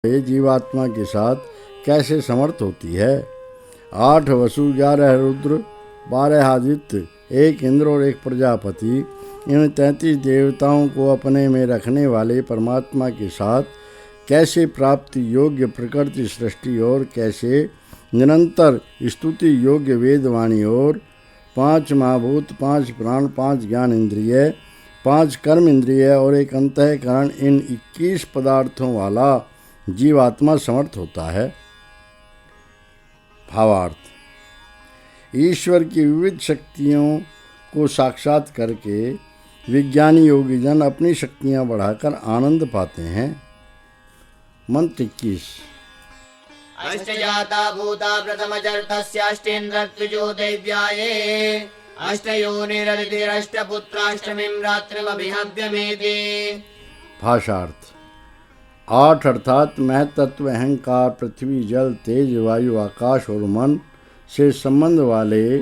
ये जीवात्मा के साथ कैसे समर्थ होती है। 8 वसु, 11 रुद्र, 12 आदित्य, 1 इंद्र और 1 प्रजापति, इन 33 देवताओं को अपने में रखने वाले परमात्मा के साथ कैसे प्राप्ति योग्य प्रकृति सृष्टि और कैसे निरंतर स्तुति योग्य वेदवाणी और 5 महाभूत, 5 प्राण, 5 ज्ञान इंद्रिय, 5 कर्म इंद्रिय और 1 अंतःकरण, इन 21 पदार्थों वाला जीवात्मा समर्थ होता है। भावार्थ: ईश्वर की विविध शक्तियों को साक्षात करके विज्ञानी योगी जन अपनी शक्तियां बढ़ाकर आनंद पाते हैं। मंत्र 21। अष्टजाता भूता प्रथमजर्तस्याष्टेन्द्रत्विजो दैव्याये अष्टयोनिरदितिरष्टपुत्राष्टमीं रात्रिमभिहव्यमेति। भाषार्थ: 8 अर्थात महतत्व, अहंकार, पृथ्वी, जल, तेज, वायु, आकाश और मन से संबंध वाले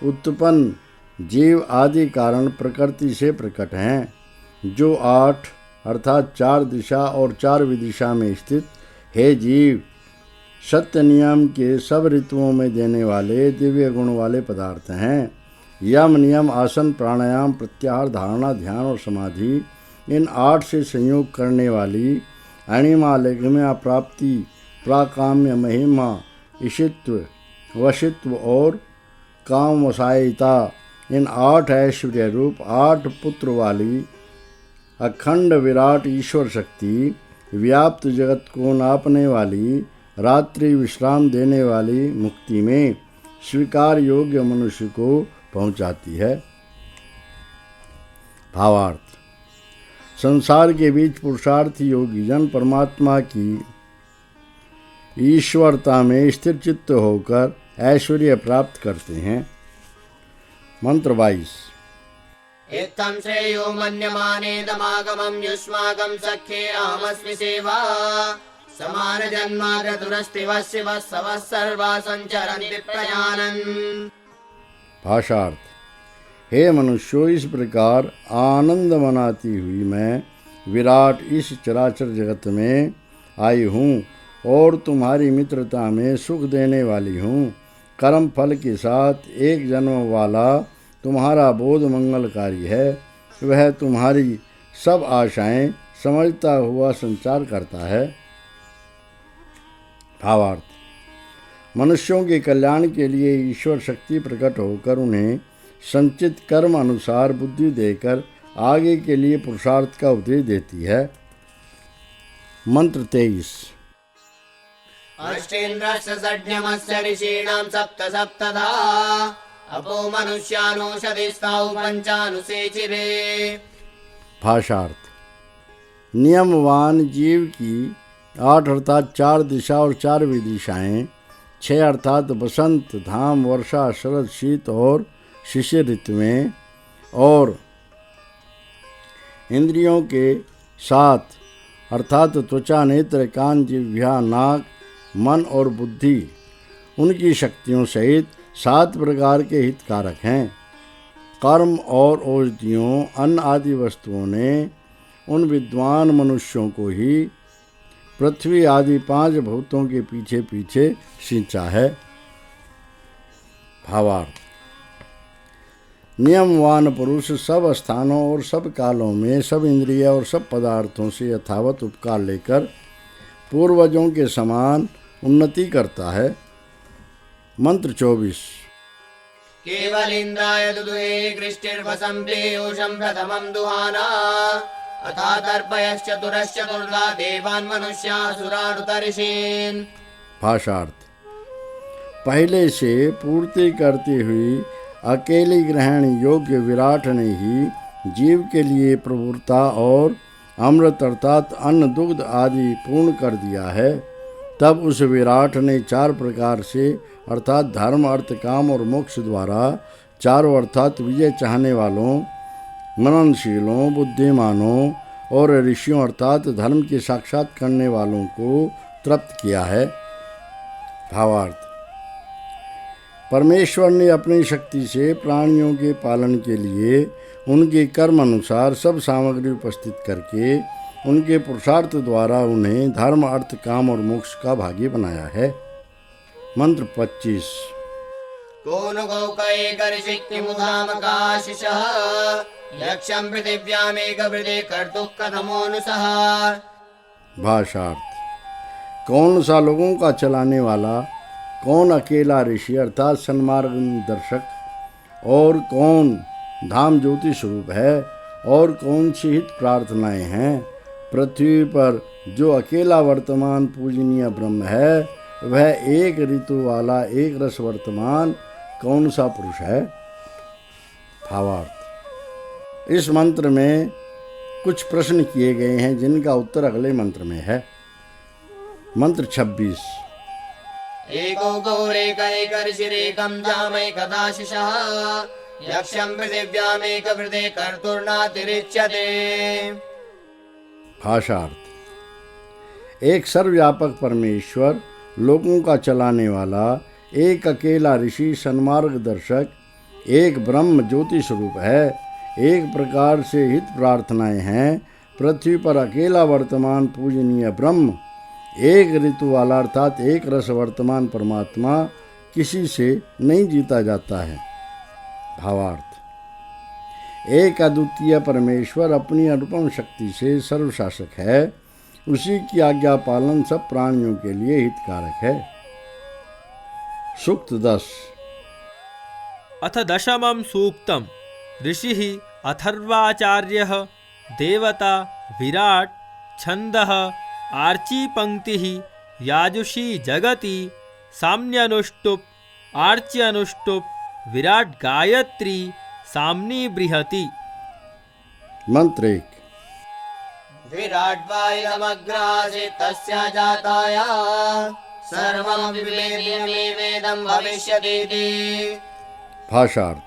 उत्पन्न जीव आदि कारण प्रकृति से प्रकट हैं, जो 8 अर्थात 4 दिशा और 4 विदिशा में स्थित हे जीव, सत्य नियम के सब ऋतुओं में देने वाले दिव्य गुण वाले पदार्थ हैं। यम, नियम, आसन, प्राणायाम, प्रत्याहार, धारणा, ध्यान और समाधि, इन 8 से संयोग करने वाली अणिमा, लिंगमा, प्राप्ति, प्राकाम्य, महिमा, ईशित्व, वशित्व और कामवसायिता, इन 8 ऐश्वर्य रूप 8 पुत्र वाली अखंड विराट ईश्वर शक्ति व्याप्त जगत को नापने वाली, रात्रि विश्राम देने वाली, मुक्ति में स्वीकार योग्य मनुष्य को पहुंचाती है। भावार्थ: संसार के बीच पुरुषार्थी योगी जन परमात्मा की ईश्वरता में स्थिर चित्त होकर ऐश्वर्य प्राप्त करते हैं। मंत्र 22। इत्थं श्रेयो मन्यमानेदमागमं युष्माकं सख्ये अहमस्मि सेवा समानजन्मागतुरस्तिवः शिवः सवः सर्वा सञ्चरन्ति प्रजानन्। भाषार्थ: हे मनुष्यों, इस प्रकार आनंद मनाती हुई मैं विराट इस चराचर जगत में आई हूँ और तुम्हारी मित्रता में सुख देने वाली हूँ। कर्म फल के साथ एक जन्म वाला तुम्हारा बोध मंगलकारी है। वह तुम्हारी सब आशाएं समझता हुआ संचार करता है। भावार्थ: मनुष्यों के कल्याण के लिए ईश्वर शक्ति प्रकट होकर उन्हें संचित कर्म अनुसार बुद्धि देकर आगे के लिए पुरुषार्थ का उपदेश देती है। मंत्र 23। अष्टेन्द्रस्य षड्यमस्य ऋषीणां सप्त सप्तधा अपो मनुष्यानुषधिस्ताउ पंचानुसेचिरे। भाषार्थ: नियमवान जीव की 8 अर्थात 4 दिशा और 4 विदिशाएं, 6 अर्थात बसंत, धाम, वर्षा, शरद, शीत और शिशिर ऋतुएं और इंद्रियों के 7 अर्थात त्वचा, नेत्र, कान, जिह्वा, नाक, मन और बुद्धि, उनकी शक्तियों सहित 7 प्रकार के हितकारक हैं। कर्म और औषधियों, अन्न आदि वस्तुओं ने उन विद्वान मनुष्यों को ही पृथ्वी आदि 5 भूतों के पीछे पीछे सींचा है। भावार्थ: नियमवान पुरुष सब स्थानों और सब कालों में सब इंद्रिय और सब पदार्थों से यथावत उपकार लेकर पूर्वजों के समान उन्नति करता है। मंत्र 24। केवल इंद्राय दुदुहे कृष्टिर्वसं प्रेयोषं प्रथमं दुहाना अथा तर्पयश्चतुरश्चतुर्धा देवान् मनुष्यासुरानुतर्षीन्। भाषार्थ: पहले से पूर्ति करती हुई अकेली ग्रहण योग्य विराट ने ही जीव के लिए प्रभुता और अमृत अर्थात अन्न, दुग्ध आदि पूर्ण कर दिया है। तब उस विराट ने 4 प्रकार से अर्थात धर्म, अर्थ, काम और मोक्ष द्वारा चारों अर्थात विजय चाहने वालों, मननशीलों, बुद्धिमानों और ऋषियों अर्थात धर्म के साक्षात करने वालों को तृप्त किया है। भावार्थ: परमेश्वर ने अपनी शक्ति से प्राणियों के पालन के लिए उनके कर्म अनुसार सब सामग्री उपस्थित करके उनके पुरुषार्थ द्वारा उन्हें धर्म अर्थ काम और मोक्ष का भागी बनाया है। मंत्र 25। कोनुगौकैकर्षिक्मुधामकाशिषः यक्षं पृथिव्यामेकवृदे कर्तुः कथमोऽनुसः। भाषार्थ। कौन सा लोगों का चलाने वाला, कौन अकेला ऋषि अर्थात सन्मार्गदर्शक, और कौन धाम ज्योति स्वरूप है, और कौन सी हित प्रार्थनाएं हैं। पृथ्वी पर जो अकेला वर्तमान पूजनीय ब्रह्म है, वह एक ऋतु वाला एक रस वर्तमान कौन सा पुरुष है। भावार्थ। इस मंत्र में कुछ प्रश्न किए गए हैं जिनका उत्तर अगले मंत्र में है। मंत्र 26। एको गौरेकैकर्षिरेकं जामैकदाशिषः यक्षं पृथिव्यामेकवृदे कर्तुर्नातिरिच्यते। भाषार्थ। एक सर्वव्यापक परमेश्वर, लोगों का चलाने वाला, एक अकेला ऋषि सन्मार्गदर्शक, एक ब्रह्म ज्योति स्वरूप है। एक प्रकार से हित प्रार्थनाएं हैं। पृथ्वी पर अकेला वर्तमान पूजनीय ब्रह्म, एक ऋतु वाला अर्थात एक रस वर्तमान परमात्मा किसी से नहीं जीता जाता है। भावार्थ। एक अद्वितीय परमेश्वर अपनी अनुपम शक्ति से सर्वशासक है। उसी की आज्ञा पालन सब प्राणियों के लिए हितकारक है। सूक्त 10। अथ दशमं सूक्तम्। ऋषिः अथर्वाचार्यः देवता विराट् छन्दः आर्चीपङ्क्तिः याजुषी जगति साम्न्यनुष्टुप् आर्च्यनुष्टुप् विराट् गायत्री साम्नी बृहति। मंत्र 1। विराट्वायुमग्रासीत् तस्या जाताया सर्वं विवेद्यमेवेदं भविष्यतीति। भाषार्थ।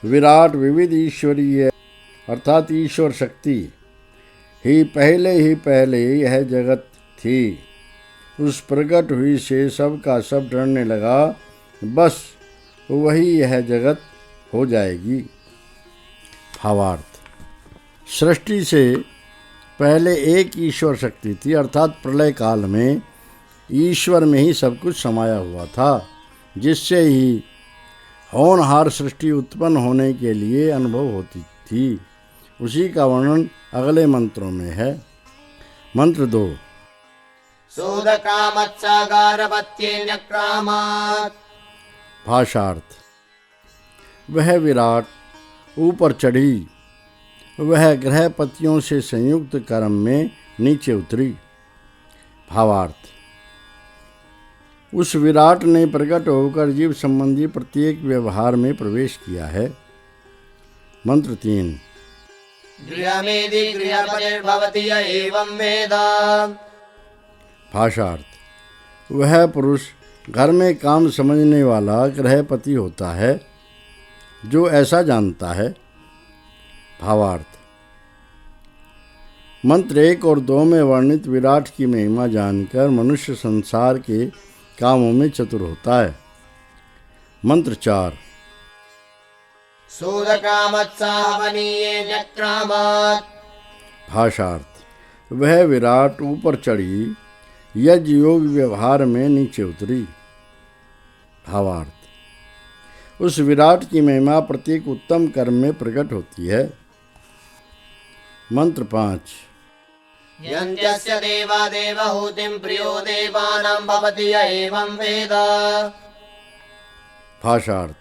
विराट विविध ईश्वरीय अर्थात ईश्वर शक्ति ही पहले यह जगत थी। उस प्रकट हुई से सब का सब डरने लगा। बस वही यह जगत हो जाएगी। भावार्थ। सृष्टि से पहले एक ईश्वर शक्ति थी अर्थात प्रलय काल में ईश्वर में ही सब कुछ समाया हुआ था, जिससे ही होनहार सृष्टि उत्पन्न होने के लिए अनुभव होती थी। उसी का वर्णन अगले मंत्रों में है। मंत्र 2। सूदकामत्सागारपत्येन्यक्रामात्। भाषार्थ। वह विराट ऊपर चढ़ी, वह ग्रहपतियों से संयुक्त क्रम में नीचे उतरी। भावार्थ। उस विराट ने प्रकट होकर जीव संबंधी प्रत्येक व्यवहार में प्रवेश किया है। मंत्र 3। गृहमेधि गृहपतिर्भवति य एवं वेद। भाषार्थ। वह पुरुष घर में काम समझने वाला गृहपति होता है जो ऐसा जानता है। भावार्थ। मंत्र 1 और 2 में वर्णित विराट की महिमा जानकर मनुष्य संसार के कामों में चतुर होता है। मंत्र 4। सूदकामत्साहवनीयेन्यक्रामात्। भाषार्थ। वह विराट ऊपर चढ़ी, यज्ञ योग व्यवहार में नीचे उतरी। भावार्थ। उस विराट की महिमा प्रत्येक उत्तम कर्म में प्रकट होती है। मंत्र 5। यन्त्यस्य देवा देवहूतिं प्रियो देवानां भवति य एवं वेद। भाषार्थ।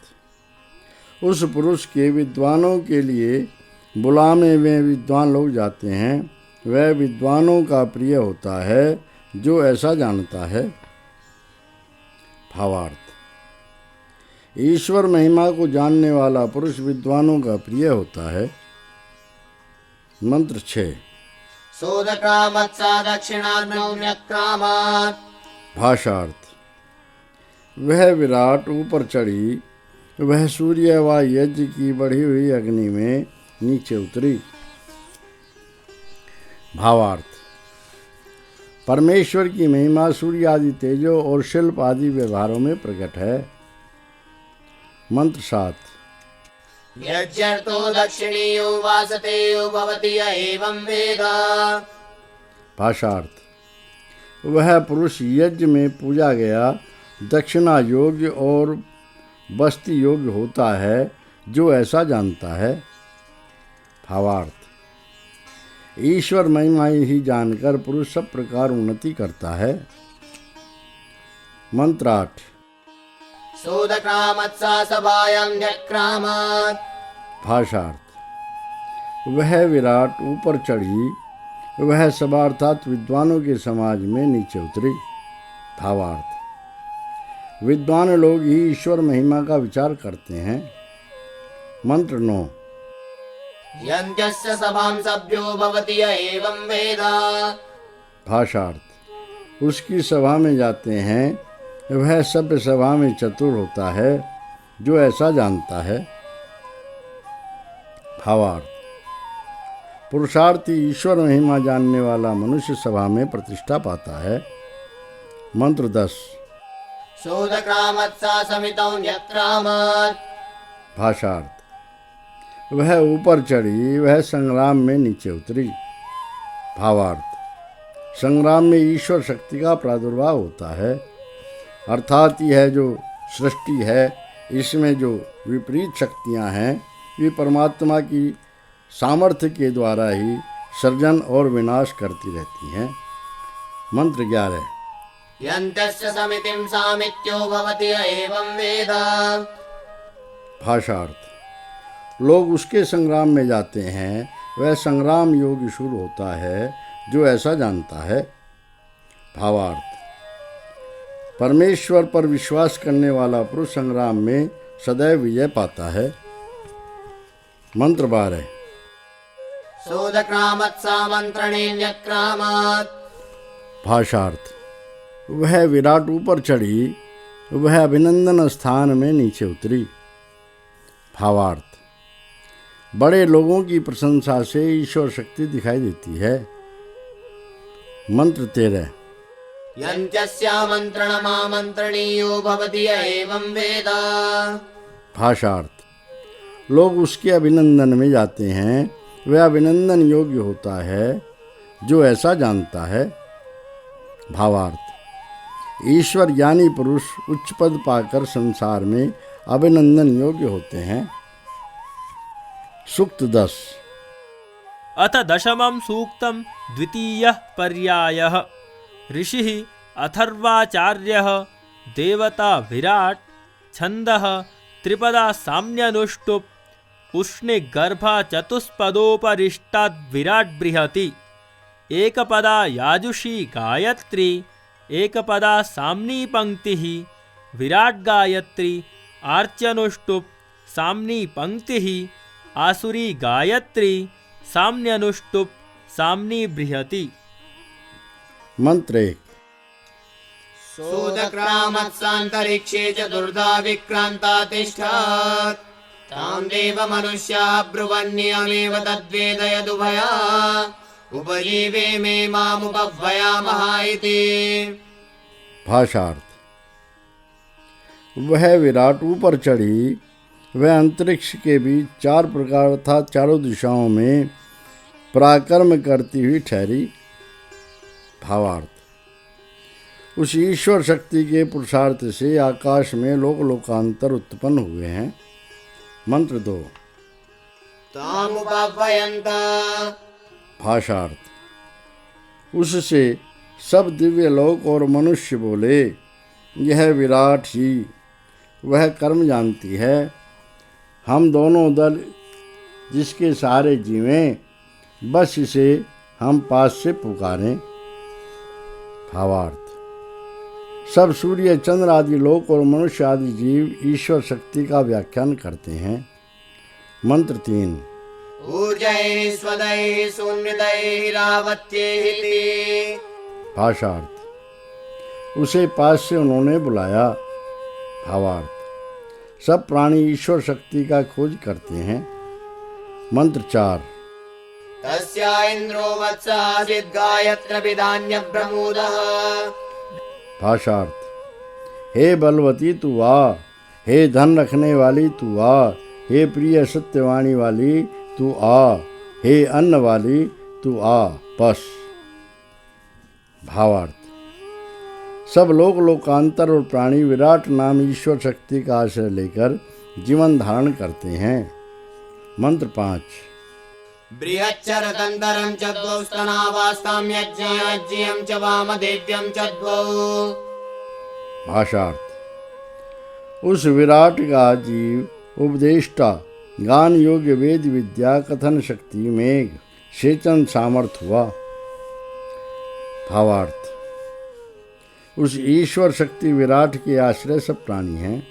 उस पुरुष के विद्वानों के लिए बुलाने में विद्वान लोग जाते हैं, वह विद्वानों का प्रिय होता है जो ऐसा जानता है। भावार्थ। ईश्वर महिमा को जानने वाला पुरुष विद्वानों का प्रिय होता है। मंत्र 6। सूदकामत्सा दक्षिणाग्नौन्यक्रामात्। भाषार्थ। वह विराट ऊपर चढ़ी, वह सूर्य व यज्ञ की बढ़ी हुई अग्नि में नीचे उतरी। भावार्थ। परमेश्वर की महिमा सूर्य आदि तेजों और शिल्प आदि व्यवहारों में प्रकट है। मंत्र 7। यज्ञर्थो दक्षिणीयो वासतेयो भवति य एवं वेद। भाषार्थ वह पुरुष यज्ञ में पूजा गया दक्षिणा योग्य और बस्ती योग्य होता है जो ऐसा जानता है। भावार्थ ईश्वर महिमा ही जानकर पुरुष सब प्रकार उन्नति करता है। मंत्र 8 सोदक्रामत्सा सभायां जक्रामत्। भाषार्थ वह विराट ऊपर चढ़ी, वह सभा अर्थात विद्वानों के समाज में नीचे उतरी। भावार्थ विद्वान लोग ही ईश्वर महिमा का विचार करते हैं। मंत्र 9 यन्त्यस्य सभां सभ्यो भवति य एवं वेद। भाषार्थ उसकी सभा में जाते हैं, वह सभ्य सभा में चतुर होता है जो ऐसा जानता है। भावार्थ पुरुषार्थी ईश्वर महिमा जानने वाला मनुष्य सभा में प्रतिष्ठा पाता है। मंत्र 10 सोदक्रामत्सा समितौ यक्रामत्। भाषार्थ वह ऊपर चढ़ी, वह संग्राम में नीचे उतरी। भावार्थ संग्राम में ईश्वर शक्ति का प्रादुर्भाव होता है, अर्थात यह जो सृष्टि है इसमें जो विपरीत शक्तियां हैं वे परमात्मा की सामर्थ्य के द्वारा ही सृजन और विनाश करती रहती हैं। मंत्र 11 यन्त्यस्य समितिं सामित्यो भवति य एवं वेद। भाषार्थ लोग उसके संग्राम में जाते हैं, वह संग्राम योग शुरू होता है जो ऐसा जानता है। भावार्थ परमेश्वर पर विश्वास करने वाला पुरुष संग्राम में सदैव विजय पाता है। मंत्र 12 सोदक्रामत्सा मंत्रणेन्यक्रामत्। भाषार्थ वह विराट ऊपर चढ़ी, वह अभिनंदन स्थान में नीचे उतरी। भावार्थ बड़े लोगों की प्रशंसा से ईश्वर शक्ति दिखाई देती है। मंत्र 13 यन्त्यस्यामन्त्रणमामन्त्रणीयो भवति य एवं वेद। भाषार्थ लोग उसके अभिनंदन में जाते हैं, वह अभिनंदन योग्य होता है जो ऐसा जानता है। भावार्थ ईश्वर ज्ञानी पुरुष उच्च पद पाकर संसार में अभिनंदन योग्य होते हैं। सूक्त 10 अथ दशमं सूक्तं द्वितीयः पर्यायः ऋषिः अथर्वाचार्यः देवता विराट् छन्दः त्रिपदा साम्यनुष्टुप् उष्णिगर्भा चतुष्पदोपरिष्टाद् विराट् बृहति एकपदा याजुषी गायत्री एकपदा साम्नी पंक्तिः विराट् गायत्री आर्च्यनुष्टुप् साम्नी पंक्तिः आसुरी गायत्री साम्यनुष्टुप् साम्नी बृहति। मंत्र 1 सोदक्रामत्सान्तरिक्षे चतुर्धा विक्रान्ता तिष्ठत्। तां देवमनुष्या ब्रुवन्नियमेव तद्वेदयदुभया उपजीवे मे मामुपह्वयामः इति। भाषार्थ वह विराट ऊपर चढ़ी, वह अंतरिक्ष के बीच चार प्रकार अर्थात चारों दिशाओं में पराक्रम करती हुई ठहरी। भावार्थ उस ईश्वर शक्ति के पुरुषार्थ से आकाश में लोक लोकांतर उत्पन्न हुए हैं। मंत्र 2 तामुपह्वयन्त। भाषार्थ उससे सब दिव्य लोक और मनुष्य बोले, यह विराट ही वह कर्म जानती है, हम दोनों दल जिसके सहारे जीवें, बस इसे हम पास से पुकारें। भावार्थ सब सूर्य चंद्र आदि लोक और मनुष्य आदि जीव ईश्वर शक्ति का व्याख्यान करते हैं। मंत्र 3 ऊर्जैः स्वदैः सुनृतैः रावत्यैः। भाषार्थ उसे पास से उन्होंने बुलाया। भावार्थ सब प्राणी ईश्वर शक्ति का खोज करते हैं। मंत्र 4 तस्या इन्द्रो वत्सासिद् गायत्रविदान्यप्रमोदः। भाषार्थ हे बलवती तू आ, हे धन रखने वाली तू आ, हे प्रिय सत्यवाणी वाली तू आ, हे अन्न वाली तू आ बस। भावार्थ, सब लोक लोकांतर और प्राणी विराट नाम ईश्वर शक्ति का आश्रय लेकर जीवन धारण करते हैं। मंत्र 5। बृहच्चरतन्तरं च द्वौ स्तनावास्तां यज्ञयज्ञियं च वामदेव्यं च द्वौ। भाषार्थ, उस विराट का जीव उपदेष्टा गान योग्य वेद विद्या कथन शक्ति मेघ सेचन सामर्थ हुआ। भावार्थ, उस ईश्वर शक्ति विराट के आश्रय सब प्राणी हैं।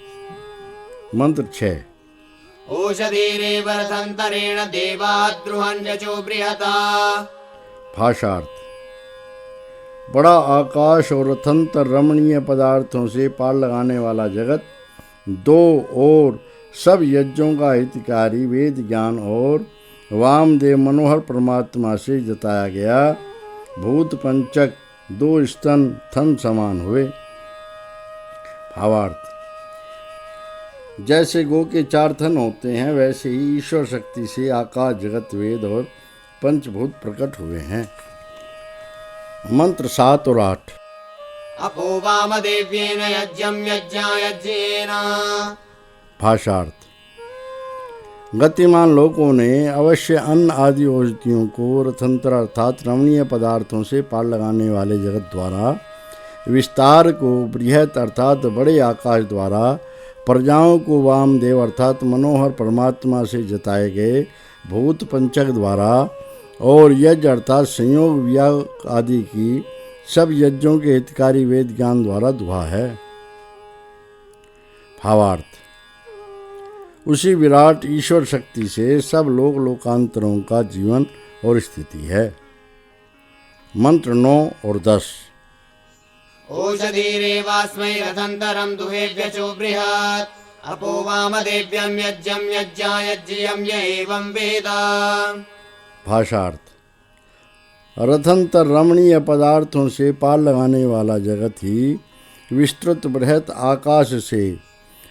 मंत्र 6। ओषधीरेव रथन्तरेण देवाद्रुहन्यचो बृहता। भाषार्थ, बड़ा आकाश और रथंतर रमणीय पदार्थों से पार लगाने वाला जगत दो और सब यज्ञों का हितकारी वेद ज्ञान और वामदेव मनोहर परमात्मा से जताया गया भूत पंचक दो स्तन थन समान हुए। भावार्थ, जैसे गो के 4 थन होते हैं वैसे ही ईश्वर शक्ति से आकाश जगत वेद और पंचभूत प्रकट हुए हैं। मंत्र 7 और 8। अपो वामदेव्येन यज्ञं यज्ञायज्ञेन। भाषार्थ, गतिमान लोगों ने अवश्य अन्न आदि औषधियों को रथंतर अर्थात रमणीय पदार्थों से पार लगाने वाले जगत द्वारा, विस्तार को बृहत अर्थात बड़े आकाश द्वारा, प्रजाओं को वामदेव अर्थात मनोहर परमात्मा से जताए गए भूत पंचक द्वारा और यज्ञ अर्थात संयोग व्याग आदि की सब यज्ञों के हितकारी वेद ज्ञान द्वारा दुहा है। भावार्थ, उसी विराट ईश्वर शक्ति से सब लोक लोकांतरों का जीवन और स्थिति है। मंत्र 9 और 10। ओषधीरेवास्मै रथन्तरं दुहेभ्यचो बृहत्। अपो वामदेव्यं यज्ञं यज्ञायज्ञियं य एवं वेद। भाषार्थ, रथंतर रमणीय पदार्थों से पार लगाने वाला जगत ही विस्तृत बृहत आकाश से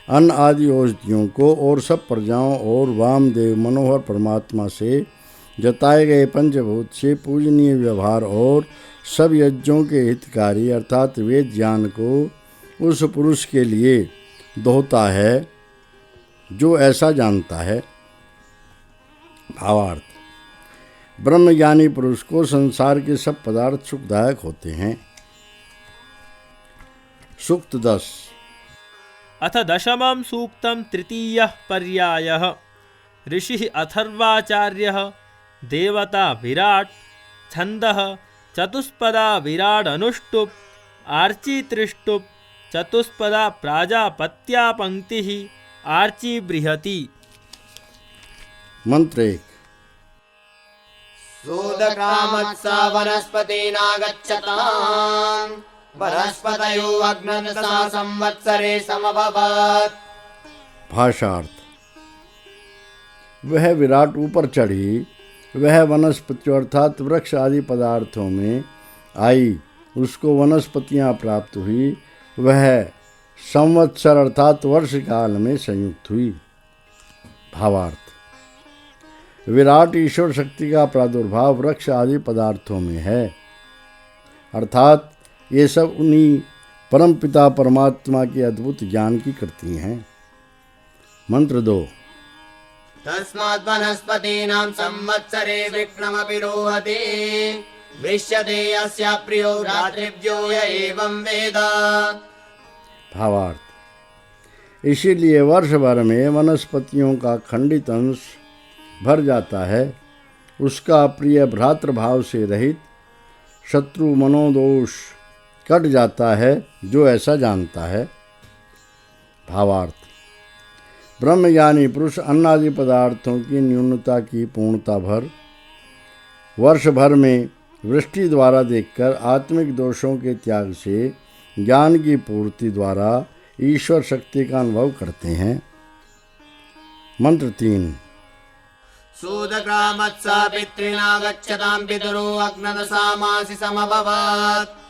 अन्न आदि औषधियों को और सब प्रजाओं और वामदेव मनोहर परमात्मा से जताए गए पंचभूत से पूजनीय व्यवहार और सब यज्ञों के हितकारी अर्थात वेद ज्ञान को उस पुरुष के लिए दोहता है जो ऐसा जानता है। भावार्थ, ब्रह्मज्ञानी पुरुष को संसार के सब पदार्थ सुखदायक होते हैं। सूक्त 10। अथ दशमं सूक्तं तृतीयः पर्यायः। ऋषिः अथर्वाचार्यः देवता विराट् छन्दः चतुष्पदा विराड अनुष्टुप् आर्ची त्रिष्टुप् चतुष्पदा प्राजापत्या पंक्तिः आर्ची बृहति। मंत्र 1। सूदकामत्सा वनस्पतीनागच्छताम् वनस्पतयो अग्नदशा संवत्सरे समभवत्। भाषार्थ, वह विराट ऊपर चढ़ी, वह वनस्पतियों अर्थात वृक्ष आदि पदार्थों में आई, उसको वनस्पतियां प्राप्त हुई, वह संवत्सर अर्थात वर्ष काल में संयुक्त हुई। भावार्थ, विराट ईश्वर शक्ति का प्रादुर्भाव वृक्ष आदि पदार्थों में है, अर्थात ये सब उन्हीं परमपिता परमात्मा के अद्भुत ज्ञान की कृति हैं। मंत्र 2। तस्मात् वनस्पतीनां संवत्सरे विक्रमपि रोहते दृश्यते यस्य प्रियो रात्रिभ्यो य एवं वेद। भावार्थ, इसीलिए वर्ष भर में वनस्पतियों का खंडित अंश भर जाता है, उसका प्रिय भ्रातृभाव से रहित शत्रु मनोदोष कट जाता है जो ऐसा जानता है। भावार्थ, ब्रह्मज्ञानी पुरुष अन्नादि पदार्थों की न्यूनता की पूर्णता भर वर्ष भर में वृष्टि द्वारा देखकर आत्मिक दोषों के त्याग से ज्ञान की पूर्ति द्वारा ईश्वर शक्ति का अनुभव करते हैं। मंत्र 3। सूदकामत्सा पितॄणां गच्छतां पितरो अग्नदशा मासि समभवत्।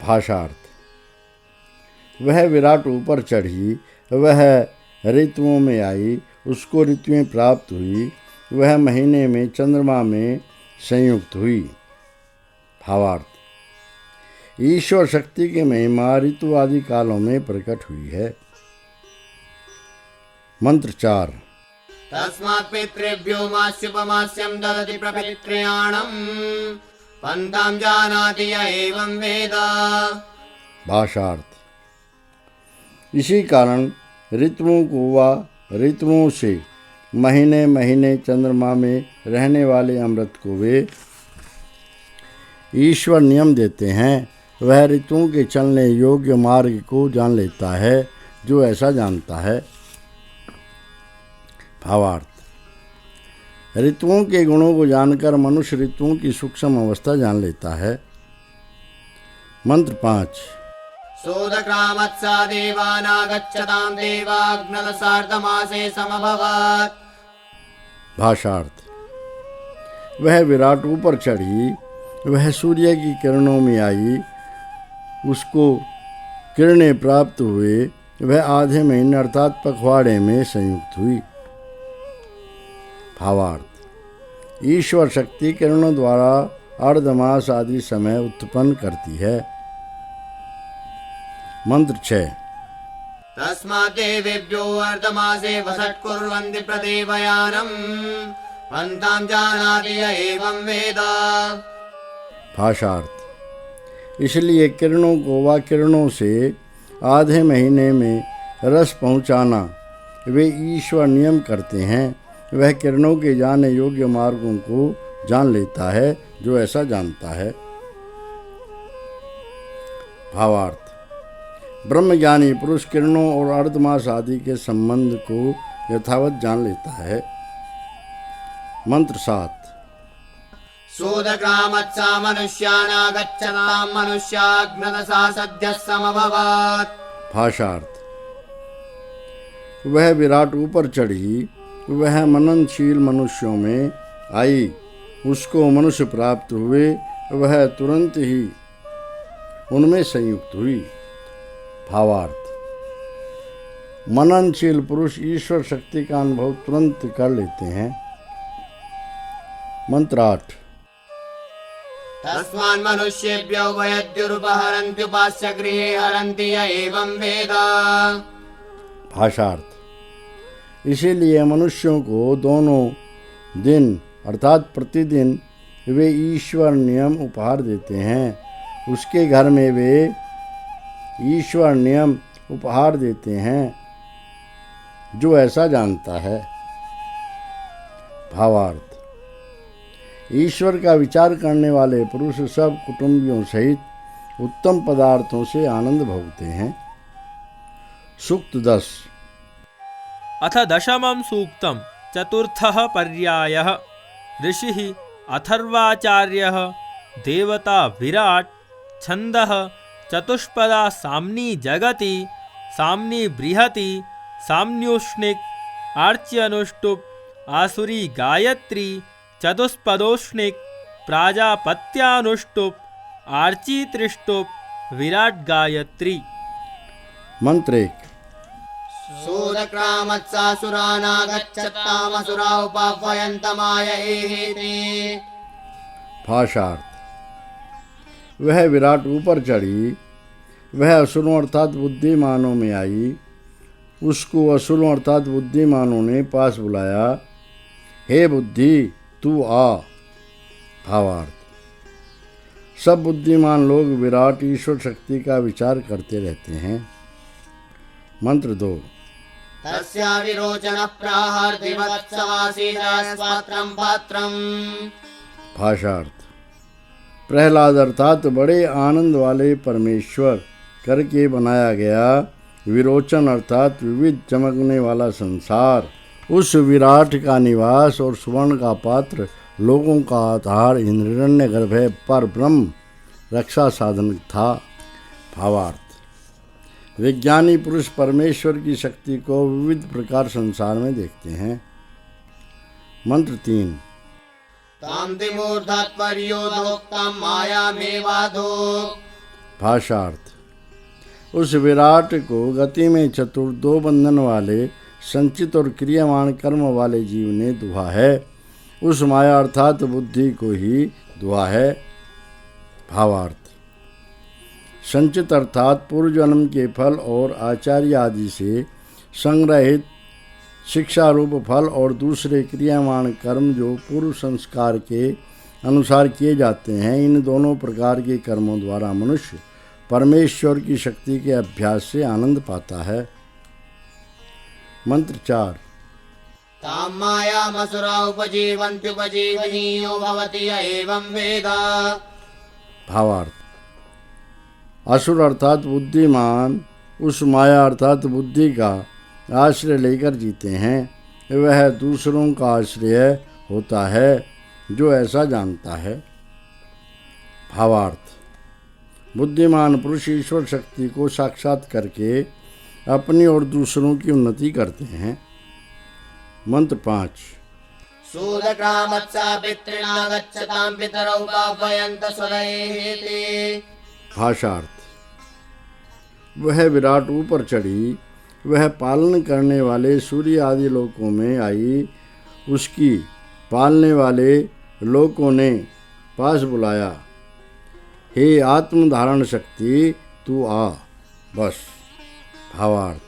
भाषार्थ, वह विराट ऊपर चढ़ी, वह ऋतुओं में आई, उसको ऋतुएं प्राप्त हुई, वह महीने में चंद्रमा में संयुक्त हुई। भावार्थ: ईश्वर शक्ति की महिमा ऋतु आदि कालों में प्रकट हुई है। मंत्र 4। तस्मात् पितृभ्यो मास्युपमास्यं ददति प्रपितृयाणम् पन्तां जानाति य एवं वेद। भाषार्थ: इसी कारण ऋतुओं को व ऋतुओं से महीने महीने चंद्रमा में रहने वाले अमृत को वे ईश्वर नियम देते हैं। वह ऋतुओं के चलने योग्य मार्ग को जान लेता है जो ऐसा जानता है। भावार्थ: ऋतुओं के गुणों को जानकर मनुष्य ऋतुओं की सूक्ष्म अवस्था जान लेता है। मंत्र 5। सोदक्रामत्सा देवानागच्छतां देवाग्नदसार्धमासे समभवत्। भाषार्थ: वह विराट ऊपर चढ़ी, वह सूर्य की किरणों में आई, उसको किरणें प्राप्त हुए, वह आधे महीने अर्थात पखवाड़े में संयुक्त हुई। भावार्थ: ईश्वर शक्ति किरणों द्वारा अर्धमास आदि समय उत्पन्न करती है। मंत्र 6। तस्मात् देवेभ्यो अर्धमासे वसत्कुर्वन्ति प्रदेवयानम् पन्तां जानाति य एवं वेद। भाषार्थ: इसलिए किरणों को व किरणों से आधे महीने में रस पहुँचाना वे ईश्वर नियम करते हैं। वह किरणों के जाने योग्य मार्गों को जान लेता है जो ऐसा जानता है। भावार्थ: ब्रह्मज्ञानी पुरुष किरणों और अर्धमास आदि के संबंध को यथावत जान लेता है। मंत्र 7। सोदक्रामत्सा मनुष्यानागच्छतां मनुष्याग्नदसा सद्यः समभवत्। भाषार्थ: वह विराट ऊपर चढ़ी, वह मननशील मनुष्यों में आई, उसको मनुष्य प्राप्त हुए, वह तुरंत ही उनमें संयुक्त हुई। भावार्थ: मननशील पुरुष ईश्वर शक्ति का अनुभव तुरंत कर लेते हैं। मंत्र 8। तस्मान् मनुष्येभ्यो वयद्युरुपहरन्त्युपास्य गृहे हरन्ति य एवं वेद। भाषार्थ: इसीलिए मनुष्यों को दोनों दिन अर्थात प्रतिदिन वे ईश्वर नियम उपहार देते हैं। उसके घर में वे ईश्वर नियम उपहार देते हैं जो ऐसा जानता है। भावार्थ: ईश्वर का विचार करने वाले पुरुष सब कुटुंबियों सहित उत्तम पदार्थों से आनंद भोगते हैं। सूक्त 10। अथ दशमं सूक्तं चतुर्थः पर्यायः। ऋषिः अथर्वाचार्यः देवता विराट् छन्दः चतुष्पदा साम्नी जगति साम्नी बृहति साम्न्युष्णिक् आर्च्यनुष्टुप् आसुरी गायत्री चतुष्पदोष्णिक् प्राजापत्यानुष्टुप् आर्चित्रिष्टुप् विराट गायत्री। मंत्र 1। सोदक्रामत्सासुरानागच्छतामसुरा उपाह्वयन्तमायहेते। भाषार्थ: वह विराट ऊपर चढ़ी, वह असुरों अर्थात बुद्धिमानों में आई, उसको असुरों अर्थात बुद्धिमानों ने पास बुलाया। हे बुद्धि तू आ। भावार्थ: सब बुद्धिमान लोग विराट ईश्वर शक्ति का विचार करते रहते हैं। मंत्र 2। तस्या विरोचनः प्राहार्दिवत्सवासीदास्पात्रं पात्रम्। भाषार्थ: प्रहलाद अर्थात बड़े आनंद वाले परमेश्वर करके बनाया गया विरोचन अर्थात विविध चमकने वाला संसार, उस विराट का निवास और सुवर्ण का पात्र लोगों का आधार हिरण्यगर्भ पर ब्रह्म रक्षा साधन था। भावार्थ: विज्ञानी पुरुष परमेश्वर की शक्ति को विविध प्रकार संसार में देखते हैं। मंत्र 3। तांतिमूर्धत्वर्योदोक्तं मायामेवाधो। भाषार्थ: उस विराट को गति में चतुर, दो बंधन वाले, संचित और क्रियमाण कर्म वाले जीव ने दुहा है। उस माया अर्थात बुद्धि को ही दुहा है। भावार्थ: संचित अर्थात पूर्व जन्म के फल और आचार्य आदि से संग्रहित शिक्षा रूप फल और दूसरे क्रियामाण कर्म जो पूर्व संस्कार के अनुसार किए जाते हैं। इन दोनों प्रकार के कर्मों द्वारा मनुष्य परमेश्वर की शक्ति के अभ्यास से आनंद पाता है। मंत्र 4। तां मायामसुरा उपजीवन्त्युपजीवनीयो भवति य एवं वेद। भावार्थ: असुर अर्थात बुद्धिमान उस माया अर्थात बुद्धि का आश्रय लेकर जीते हैं। वह दूसरों का आश्रय होता है जो ऐसा जानता है। भावार्थ: बुद्धिमान पुरुष ईश्वर शक्ति को साक्षात करके अपनी और दूसरों की उन्नति करते हैं। मंत्र 5। सूदक्रामत्सा पितॄणा गच्छतां पितरौ पापयन्त सुरैः। भाषार्थ: वह विराट ऊपर चढ़ी, वह पालन करने वाले सूर्य आदि लोकों में आई। उसकी पालने वाले लोकों ने पास बुलाया, हे आत्मधारण शक्ति तू आ, बस। भावार्थ: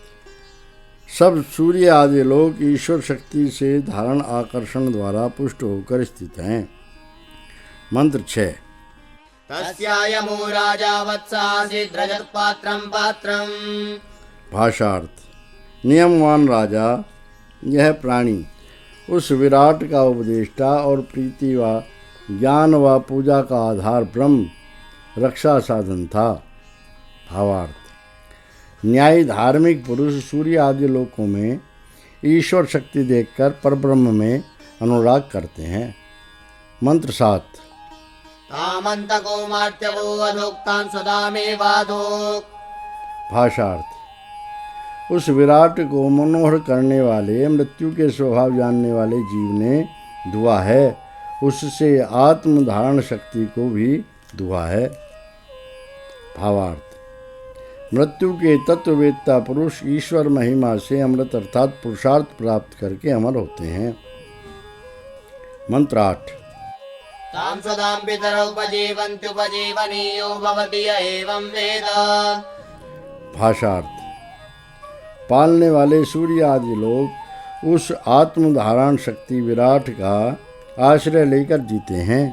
सब सूर्य आदि लोग ईश्वर शक्ति से धारण आकर्षण द्वारा पुष्ट होकर स्थित हैं। मंत्र 6। तस्यायमो राजा वत्सासीत् रजत्पात्रं पात्रम्। भाषार्थ: नियमवान राजा यह प्राणी उस विराट का उपदेष्टा और प्रीति व ज्ञान व पूजा का आधार ब्रह्म रक्षा साधन था। भावार्थ: न्यायी धार्मिक पुरुष सूर्य आदि लोकों में ईश्वर शक्ति देखकर परब्रह्म में अनुराग करते हैं। मंत्र 7। तामन्तको मार्त्यवो अधोक्तान् सदामेवाधोक्। भाषार्थ: उस विराट को मनोहर करने वाले, मृत्यु के स्वभाव जानने वाले जीव ने दुआ है। उससे आत्म धारण शक्ति को भी दुआ है। भावार्थ: मृत्यु के तत्ववेत्ता पुरुष ईश्वर महिमा से अमृत अर्थात पुरुषार्थ प्राप्त करके अमर होते हैं। मंत्र 8। तां सदां पितरौ उपजीवन्त्युपजीवनीयो भवति य एवं वेद। भाषार्थ: पालने वाले सूर्य आदि लोग उस आत्मधारण शक्ति विराट का आश्रय लेकर जीते हैं।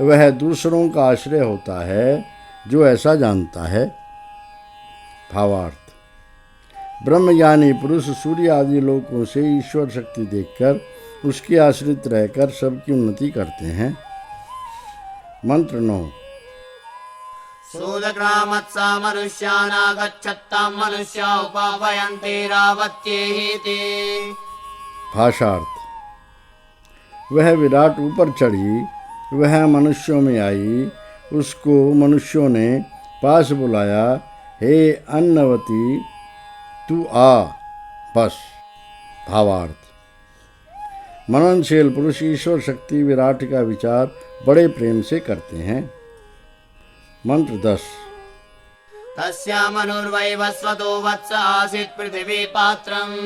वह दूसरों का आश्रय होता है जो ऐसा जानता है। भावार्थ: ब्रह्मज्ञानी पुरुष सूर्य आदि लोकों से ईश्वर शक्ति देखकर उसके आश्रित रहकर सबकी उन्नति करते हैं। मंत्र 9। सूदक्रामत्सा मनुष्यानागच्छत्तां मनुष्या उपापयन्ते रावत्येति। भाषार्थ: वह विराट ऊपर चढ़ी, वह मनुष्यों में आई। उसको मनुष्यों ने पास बुलाया, हे अन्नवती तू आ, बस। भावार्थ: मननशील पुरुष ईश्वर शक्ति विराट का विचार बड़े प्रेम से करते हैं। मंत्र 10। तस्यामनुर्वैवस्वतो वत्स आसीत् पृथिवी पात्रम्।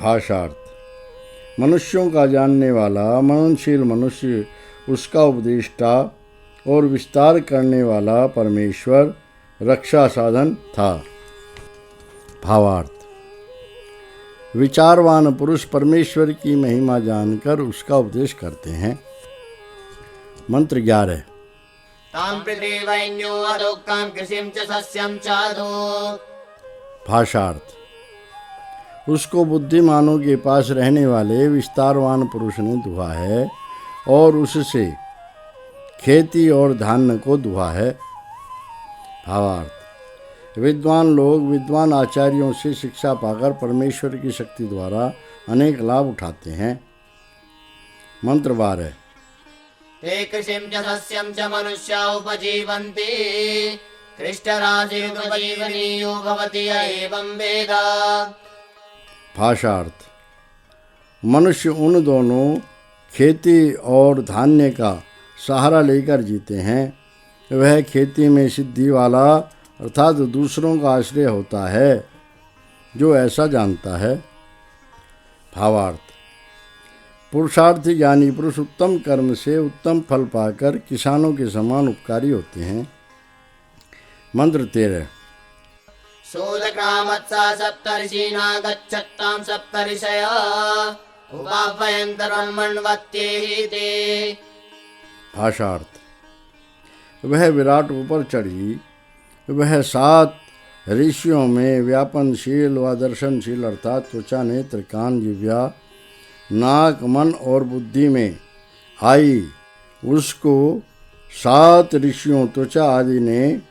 भाषार्थ: मनुष्यों का जानने वाला मननशील मनुष्य, उसका उपदेष्टा और विस्तार करने वाला परमेश्वर रक्षा साधन था। भावार्थ: विचारवान पुरुष परमेश्वर की महिमा जानकर उसका उपदेश करते हैं। मंत्र 11। तां पृथिवैन्यो अधोक्तां कृषिं च सस्यं च अधोक्। भाषार्थ: उसको बुद्धिमानों के पास रहने वाले विस्तारवान पुरुष ने दुहा है और उससे खेती और धान्य को दुहा है। भावार्थ: विद्वान लोग विद्वान आचार्यों से शिक्षा पाकर परमेश्वर की शक्ति द्वारा अनेक लाभ उठाते हैं। मंत्र 12। ते कृषिं च सस्यं च मनुष्या उपजीवन्ति कृष्टराशिरुपजीवनीयो भवति य एवं वेद। भाषार्थ: मनुष्य उन दोनों खेती और धान्य का सहारा लेकर जीते हैं। वह खेती में सिद्धि वाला अर्थात दूसरों का आश्रय होता है, जो ऐसा जानता है। भावार्थ: पुरुषार्थी ज्ञानी पुरुष उत्तम कर्म से उत्तम फल पाकर किसानों के समान उपकारी होते हैं। मंत्र 13। सूदक्रामत्सा सप्तर्षीणा गच्छत्तां सप्तर्षय उपाभयन्तरमण्वत्येहि ते। भाषार्थ: वह विराट ऊपर चढ़ी, वह 7 ऋषियों में व्यापनशील व दर्शनशील अर्थात त्वचा, नेत्र, कान, जिह्वा, नाक, मन और बुद्धि में आई। उसको 7 ऋषियों त्वचा आदि ने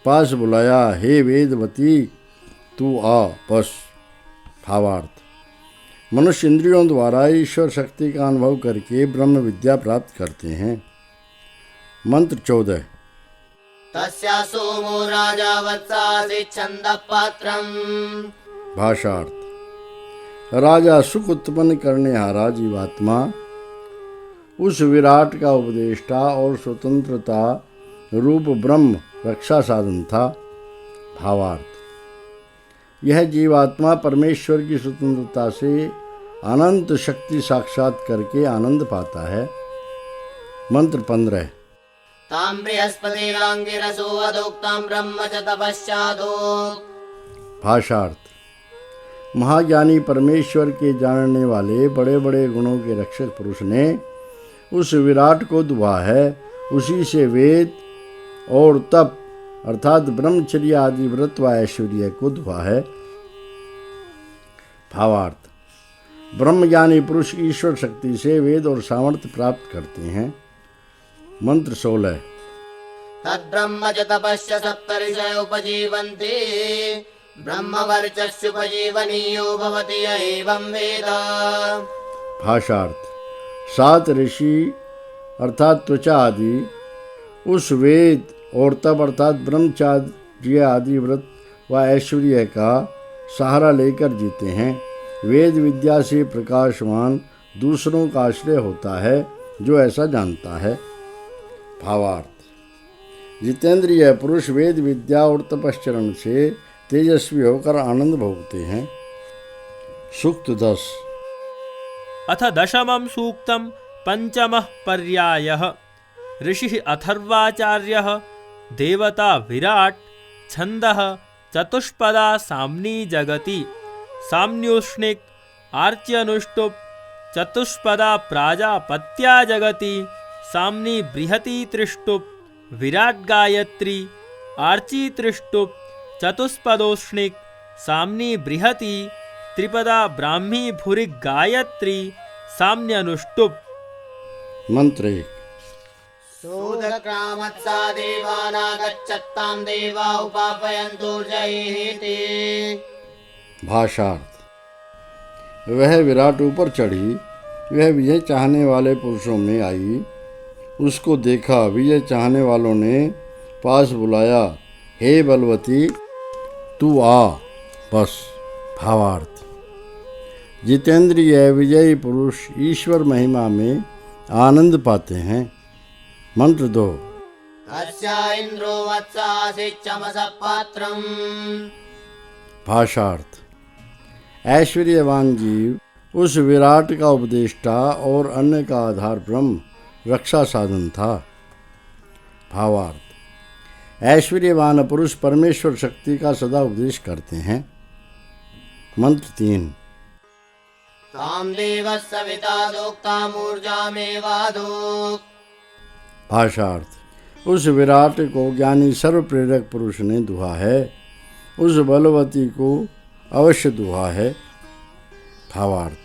पास बुलाया, हे वेदवती तू आ बस। भावार्थ: मनुष्य इंद्रियों द्वारा ईश्वर शक्ति का अनुभव करके ब्रह्म विद्या प्राप्त करते हैं। मंत्र 14। तस्या सोमो राजा वत्सासि छन्दः पात्रम्। भाषार्थ: राजा सुख उत्पन्न करने हारा जीवात्मा उस विराट का उपदेष्टा और स्वतंत्रता रूप ब्रह्म रक्षा साधन था। भावार्थ: यह जीवात्मा परमेश्वर की स्वतंत्रता से अनंत शक्ति साक्षात करके आनंद पाता है। मंत्र 15। तां बृहस्पतिराङ्गिरसो अदोक्तां ब्रह्म च तपश्चादो। भाषार्थ: महाज्ञानी परमेश्वर के जानने वाले बड़े बड़े गुणों के रक्षक पुरुष ने उस विराट को दुहा है। उसी से वेद और तप अर्थात ब्रह्मचर्य आदि व्रत व ऐश्वर्य को दुहा है। भावार्थ: ब्रह्मज्ञानी पुरुष ईश्वर शक्ति से वेद और सामर्थ्य प्राप्त करते हैं। मंत्र 16। तद्ब्रह्म च तपश्च सप्तर्षय उपजीवन्ति ब्रह्मवर्चस्युपजीवनीयो भवति य एवं वेद। भाषार्थ: 7 ऋषि अर्थात त्वचा आदि उस वेद और तप अर्थात ब्रह्मचर्य आदि व्रत व ऐश्वर्य का सहारा लेकर जीते हैं। वेद विद्या से प्रकाशवान दूसरों का आश्रय होता है, जो ऐसा जानता है। भावार्थ: जितेंद्रिय पुरुष वेद विद्या और तपश्चरण से तेजस्वी होकर आनंद भोगते हैं। सूक्त 10। अथ दशमं सूक्तं पंचमः पर्यायः। ऋषिः अथर्वाचार्यः देवता विराट् छन्दः चतुष्पदा साम्नी जगति साम्न्योष्णिक् आर्च्यनुष्टुप् चतुष्पदा प्राजापत्या जगति साम्नी बृहती त्रिष्टुप् विराट् गायत्री आर्ची त्रिष्टुप् चतुष्पदोष्णिक् साम्नी बृहती त्रिपदा ब्राह्मी भूरिक् गायत्री साम्न्यनुष्टुप्। मंत्र 1। सूदक्रामत्सा देवानागच्छत्तां देवा उपापयन्तुर्जयेहि ते। भाषार्थ: वह विराट ऊपर चढ़ी, वह विजय चाहने वाले पुरुषों में आई। उसको देखा, विजय चाहने वालों ने पास बुलाया, हे बलवती तू आ बस। भावार्थ: जितेंद्रिय विजयी पुरुष ईश्वर महिमा में आनंद पाते हैं। मंत्र 2। तस्या इन्द्रो वत्सासि चमसः पात्रम्। भाषार्थ: ऐश्वर्यवान जीव उस विराट का उपदेष्टा और अन्य का आधार ब्रह्म रक्षा साधन था। भावार्थ: ऐश्वर्यवान पुरुष परमेश्वर शक्ति का सदा उपदेश करते हैं। मंत्र 3। तां देवः सविता दोक्तामूर्जामेवादोक्। भाषार्थ: उस विराट को ज्ञानी सर्व प्रेरक पुरुष ने दुहा है, उस बलवती को अवश्य दुहा है। भावार्थ: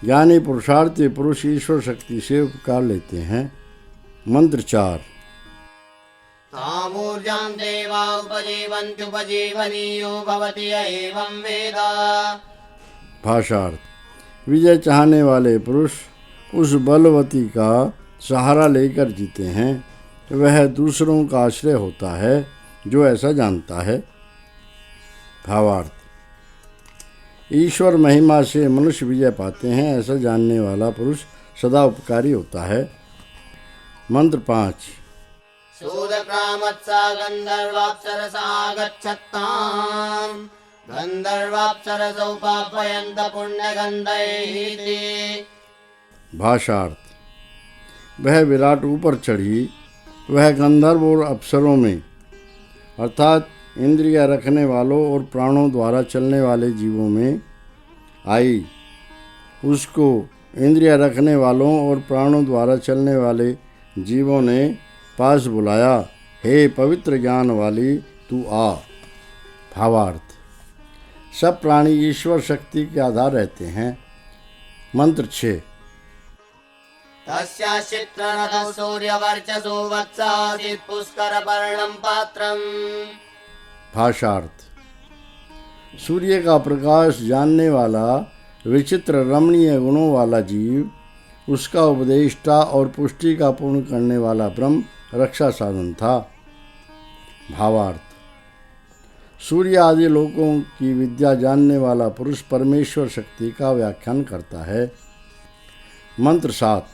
ज्ञानी पुरुषार्थी पुरुष ईश्वर शक्ति से उपकार लेते हैं। मंत्र 4। तामूर्जां देवा उपजीवन्त्युपजीवनीयो भवति य एवं वेद। भाषार्थ: विजय चाहने वाले पुरुष उस बलवती का सहारा लेकर जीते हैं, वह दूसरों का आश्रय होता है, जो ऐसा जानता है। भावार्थ: ईश्वर महिमा से मनुष्य विजय पाते हैं, ऐसा जानने वाला पुरुष सदा उपकारी होता है। मंत्र 5। सूदक्रामत्सा गन्धर्वाप्सरसा गच्छत्ताम् गन्धर्वाप्सरसौ पापयन्त पुण्यगन्धैः ते। भाषार्थ। वह विराट ऊपर चढ़ी, वह गंधर्व और अप्सरों में अर्थात इंद्रिय रखने वालों और प्राणों द्वारा चलने वाले जीवों में आई। उसको इंद्रिय रखने वालों और प्राणों द्वारा चलने वाले जीवों ने पास बुलाया, हे पवित्र ज्ञान वाली तू आ। भावार्थ। सब प्राणी ईश्वर शक्ति के आधार रहते हैं। मंत्र 6। तस्याश्चित्ररथौ सूर्यवर्चसो वत्सासीत् पुष्करपर्णं पात्रम्। भाषार्थ। सूर्य का प्रकाश जानने वाला विचित्र रमणीय गुणों वाला जीव, उसका उपदेष्टा और पुष्टि का पूर्ण करने वाला ब्रह्म रक्षा साधन था। भावार्थ। सूर्य आदि लोकों की विद्या जानने वाला पुरुष परमेश्वर शक्ति का व्याख्यान करता है। मंत्र 7।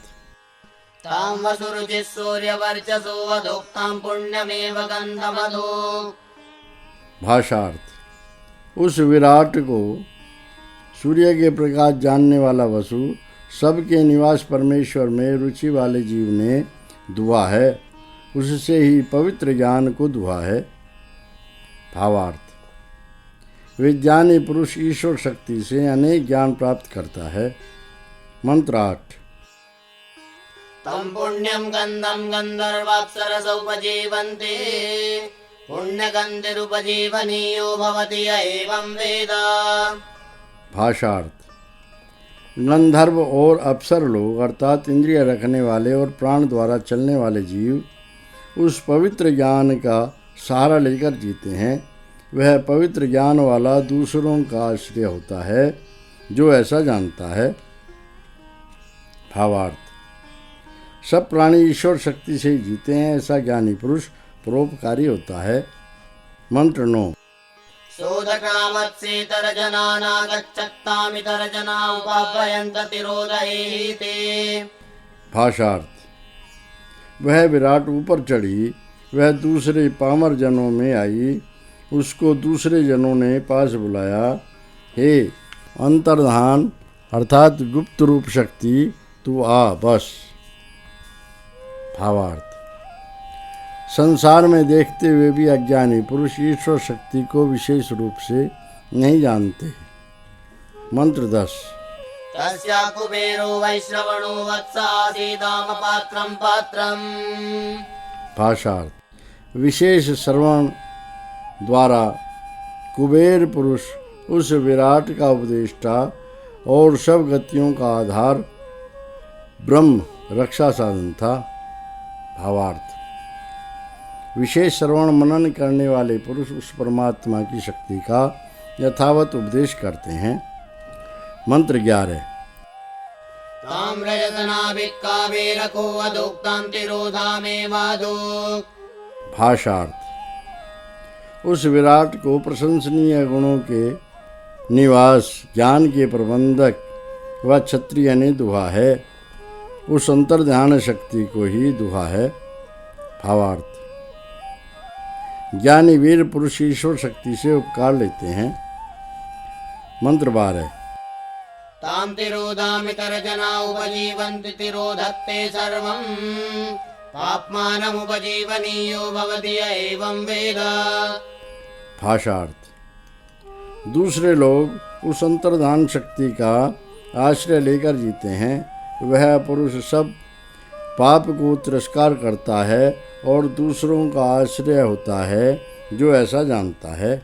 तां वसुरुचिः सूर्यवर्चसो वधोक्तां पुण्यमेव गन्धमधो। भाषार्थ। उस विराट को सूर्य के प्रकाश जानने वाला वसु सबके निवास परमेश्वर में रुचि वाले जीव ने दुआ है, उससे ही पवित्र ज्ञान को दुआ है। भावार्थ। विज्ञानी पुरुष ईश्वर शक्ति से अनेक ज्ञान प्राप्त करता है। मंत्र 8। तं पुण्यं गन्धं गन्धर्वाप्सरसोपजीवन्ते पुण्यगन्धिरुपजीवनीयो भवति य एवं वेद। भाषार्थ। गंधर्व और अप्सर लोग अर्थात इंद्रिय रखने वाले और प्राण द्वारा चलने वाले जीव उस पवित्र ज्ञान का सहारा लेकर जीते हैं। वह पवित्र ज्ञान वाला दूसरों का आश्रय होता है जो ऐसा जानता है। भावार्थ। सब प्राणी ईश्वर शक्ति से ही जीते हैं, ऐसा ज्ञानी पुरुष परोपकारी होता है। मंत्र 9। सूदक्रामत्सेतरजनानागच्छत्तामितरजना उपाभयन्त तिरोधयेहि ते। भाषार्थ। वह विराट ऊपर चढ़ी, वह दूसरे पामर जनों में आई, उसको दूसरे जनों ने पास बुलाया, हे अंतर्धान अर्थात गुप्त रूप शक्ति तू आ बस। भावार्थ। संसार में देखते हुए भी अज्ञानी पुरुष ईश्वर शक्ति को विशेष रूप से नहीं जानते। मंत्र 10। तस्या कुबेरो वैश्रवणो वत्सासीदाम पात्रं पात्रम्। भाषार्थ। विशेष श्रवण द्वारा कुबेर पुरुष उस विराट का उपदेष्टा और सब गतियों का आधार ब्रह्म रक्षा साधन था। भावार्थ। विशेष श्रवण मनन करने वाले पुरुष उस परमात्मा की शक्ति का यथावत उपदेश करते हैं। मंत्र 11। ताम्रजतनाभिक्कावेरको वधोक्तां तिरोधामेवाधो। भाषार्थ। उस विराट को प्रशंसनीय गुणों के निवास ज्ञान के प्रबंधक व क्षत्रिय ने दुहा है, उस अंतर्ध्यान शक्ति को ही दुहा है। भावार्थ। ज्ञानी वीर पुरुष ईश्वर शक्ति से उपकार लेते हैं। मंत्र 12। तां तिरोधामितरजना उपजीवन्ति तिरोधत्ते सर्वं पाप्मानमुपजीवनीयो भवति य एवं वेद। भाषार्थ। दूसरे लोग उस अंतर्धान शक्ति का आश्रय लेकर जीते हैं। वह पुरुष सब पाप को तिरस्कार करता है और दूसरों का आश्रय होता है जो ऐसा जानता है।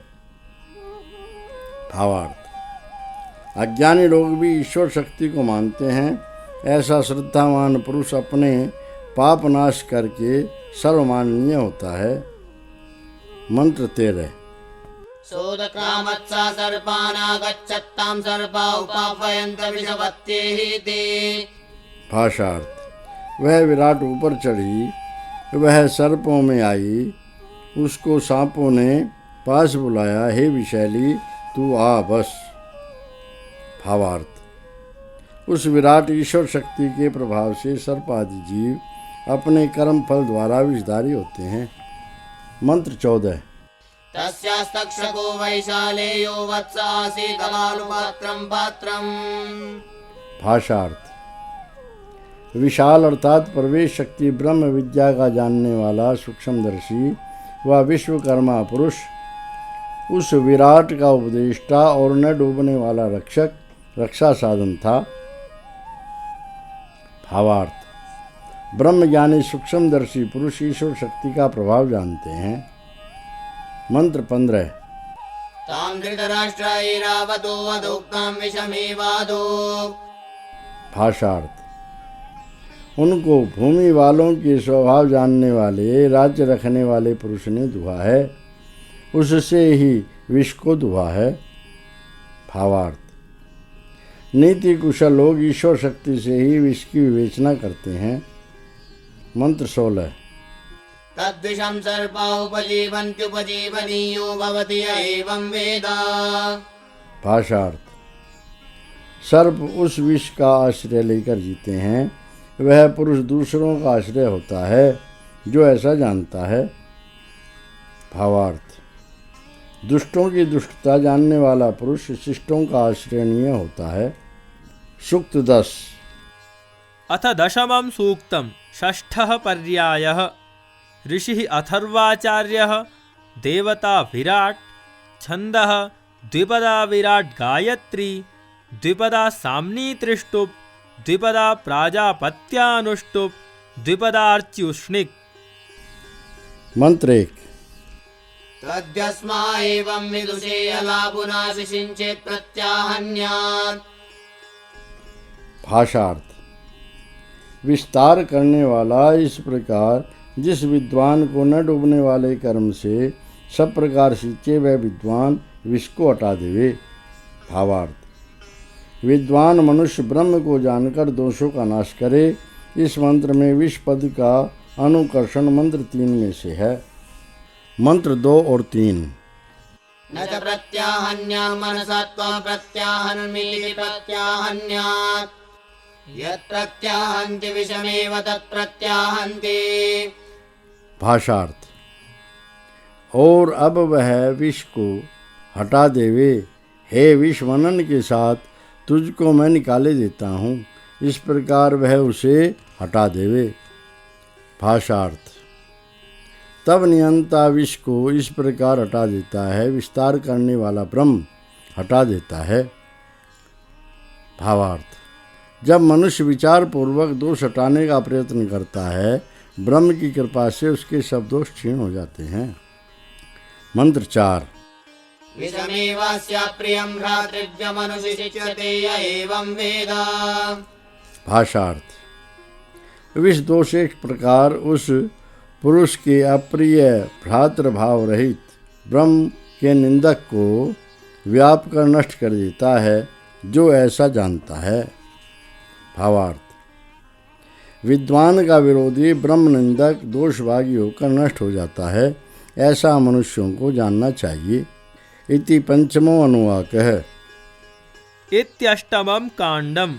भावार्थ। अज्ञानी लोग भी ईश्वर शक्ति को मानते हैं। ऐसा श्रद्धावान पुरुष अपने पाप नाश करके सर्वमाननीय होता है। मंत्र 13। सोदक्रामत्सा सर्पानागच्छत्तां सर्पा उपापयन्त विषवत्येहि ते। भाषार्थ। वह विराट ऊपर चढ़ी, वह सर्पों में आई, उसको सांपों ने पास बुलाया, हे विशैली तू आ बस। भावार्थ। उस विराट ईश्वर शक्ति के प्रभाव से सर्प आदि जीव अपने कर्म फल द्वारा विषधारी होते हैं। मंत्र 14। तस्यास्तक्षको वैशालेयो वत्सासीतलालुपात्रं पात्रम्। भाषार्थ। विशाल अर्थात प्रवेश शक्ति ब्रह्म विद्या का जानने वाला सूक्ष्मदर्शी व विश्वकर्मा पुरुष उस विराट का उपदेष्टा और न डूबने वाला रक्षक रक्षा साधन था। भावार्थ। ब्रह्मज्ञानी सूक्ष्मदर्शी पुरुष ईश्वर शक्ति का प्रभाव जानते हैं। मंत्र 15। तां धृतराष्ट्रायैरावतो वधोक्तां विषमेवादो। भाषार्थ। उनको भूमि वालों के स्वभाव जानने वाले राज्य रखने वाले पुरुष ने दुहा है, उससे ही विष को दुहा है। भावार्थ। नीति कुशल लोग ईश्वर शक्ति से ही विष की विवेचना करते हैं। मंत्र 16। तद्विषं सर्पा उपजीवन्त्युपजीवनीयो भवति य एवं वेद। भाषार्थ। सर्प उस विष का आश्रय लेकर जीते हैं, वह पुरुष दूसरों का आश्रय होता है जो ऐसा जानता है। भावार्थ। दुष्टों की दुष्टता जानने वाला पुरुष शिष्टों का आश्रयनीय होता है। सूक्त 10। अथ दशमं सूक्तं षष्ठः पर्यायः। ऋषिः अथर्वाचार्यः देवता विराट् छन्दः द्विपदा विराट् गायत्री द्विपदा साम्नी त्रिष्टुप् द्विपदा प्राजापत्यानुष्टुप् द्विपदार्च्युष्णिक्। मंत्र 1। तद्यस्मा एवं विदुषे अलापुनासि सिञ्चेत् प्रत्याहन्यात्। भाषार्थ। विस्तार करने वाला इस प्रकार जिस विद्वान को न डूबने वाले कर्म से सब प्रकार सींचे वह विद्वान विष को हटा देवे। भावार्थ। विद्वान मनुष्य ब्रह्म को जानकर दोषों का नाश करे। इस मंत्र में विष पद का अनुकर्षण मंत्र 3 में से है। मंत्र 2 और 3। न च प्रत्याहन्या मनसा त्वा प्रत्याहन्मीति प्रत्याहन्यात्। यत् प्रत्याहन्ति विषमेव तत् प्रत्याहन्ति। भाषार्थ। और अब वह विष को हटा देवे। हे विष मनन के साथ तुझको मैं निकाले देता हूँ, इस प्रकार वह उसे हटा देवे। भाषार्थ। तब नियंता विष को इस प्रकार हटा देता है, विस्तार करने वाला ब्रह्म हटा देता है। भावार्थ। जब मनुष्य विचार पूर्वक दोष हटाने का प्रयत्न करता है, ब्रह्म की कृपा से उसके सब दोष क्षीण हो जाते हैं। मंत्र 4। विषमेवास्य प्रियं भ्रातृव्यमनुषि शिच्यते य एवं वेद। भाषार्थ। विष दोष एक प्रकार उस पुरुष के अप्रिय भ्रातृभाव रहित ब्रह्म के निंदक को व्याप कर नष्ट कर देता है जो ऐसा जानता है। भावार्थ। विद्वान का विरोधी ब्रह्म निंदक दोषभागी होकर नष्ट हो जाता है, ऐसा मनुष्यों को जानना चाहिए। इति पंचमो अनुवाकः। इत्यष्टमं काण्डम्।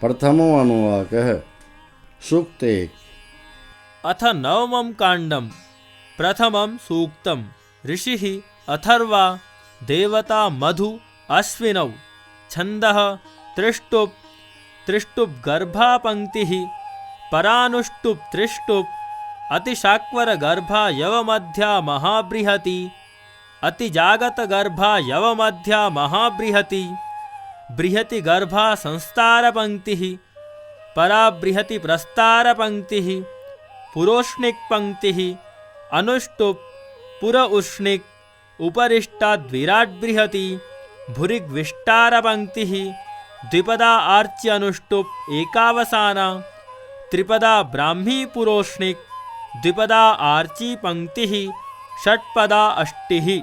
प्रथमो अनुवाकः। सूक्त 1। अथ नवमं काण्डं। प्रथमं सूक्तं। ऋषिः अथर्वा देवता मधु अश्विनौ छन्दः त्रिष्टुप् त्रिष्टुप् गर्भा पंक्तिः परानुष्टुप् त्रिष्टुप् अतिशाक्वर गर्भा यवमध्या महाबृहति अतिजागत गर्भा यवमध्या महाबृहति बृहति गर्भा संस्तार पंक्तिः पराबृहति प्रस्तार पंक्तिः पुरोष्णिक पंक्तिः अनुष्टुप् पुर उष्णिक उपरिष्टाद् विराट् बृहति भुरिग्विष्टार पंक्तिः द्विपदा आर्च्य अनुष्टुप् एकावसाना त्रिपदा ब्राह्मी पुरोष्णिक द्विपदा आर्ची पंक्तिः षट्पदा अष्टिः।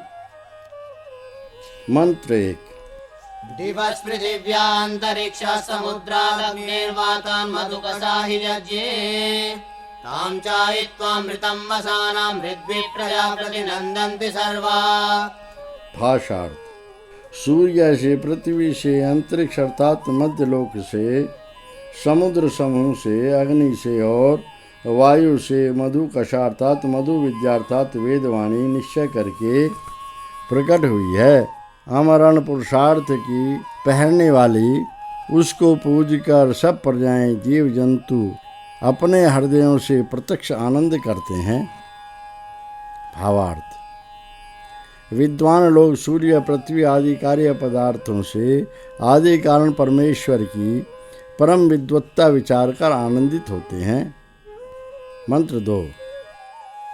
मंत्र 1। दिवस्पृथिव्यान्तरिक्षा समुद्रादग्निर्वातान् मधुकसाहि यज्ञे तां चायित्वामृतं वसानां हृद्भिः प्रजा प्रतिनन्दन्ति सर्वा। भाषार्थ। सूर्य से, पृथ्वी से, अंतरिक्ष अर्थात मध्यलोक से समुद्र समूह से, अग्नि से और वायु से मधु कषा अर्थात मधु विद्या अर्थात वेदवाणी निश्चय करके प्रकट हुई है। आमरण पुरुषार्थ की पहनने वाली उसको पूज कर सब प्रजाएं जीव जंतु अपने हृदयों से प्रत्यक्ष आनंद करते हैं। भावार्थ: विद्वान लोग सूर्य, पृथ्वी आदि कार्य पदार्थों से आदि कारण परमेश्वर की परम विद्वत्ता विचार कर आनंदित होते हैं। मंत्र 2।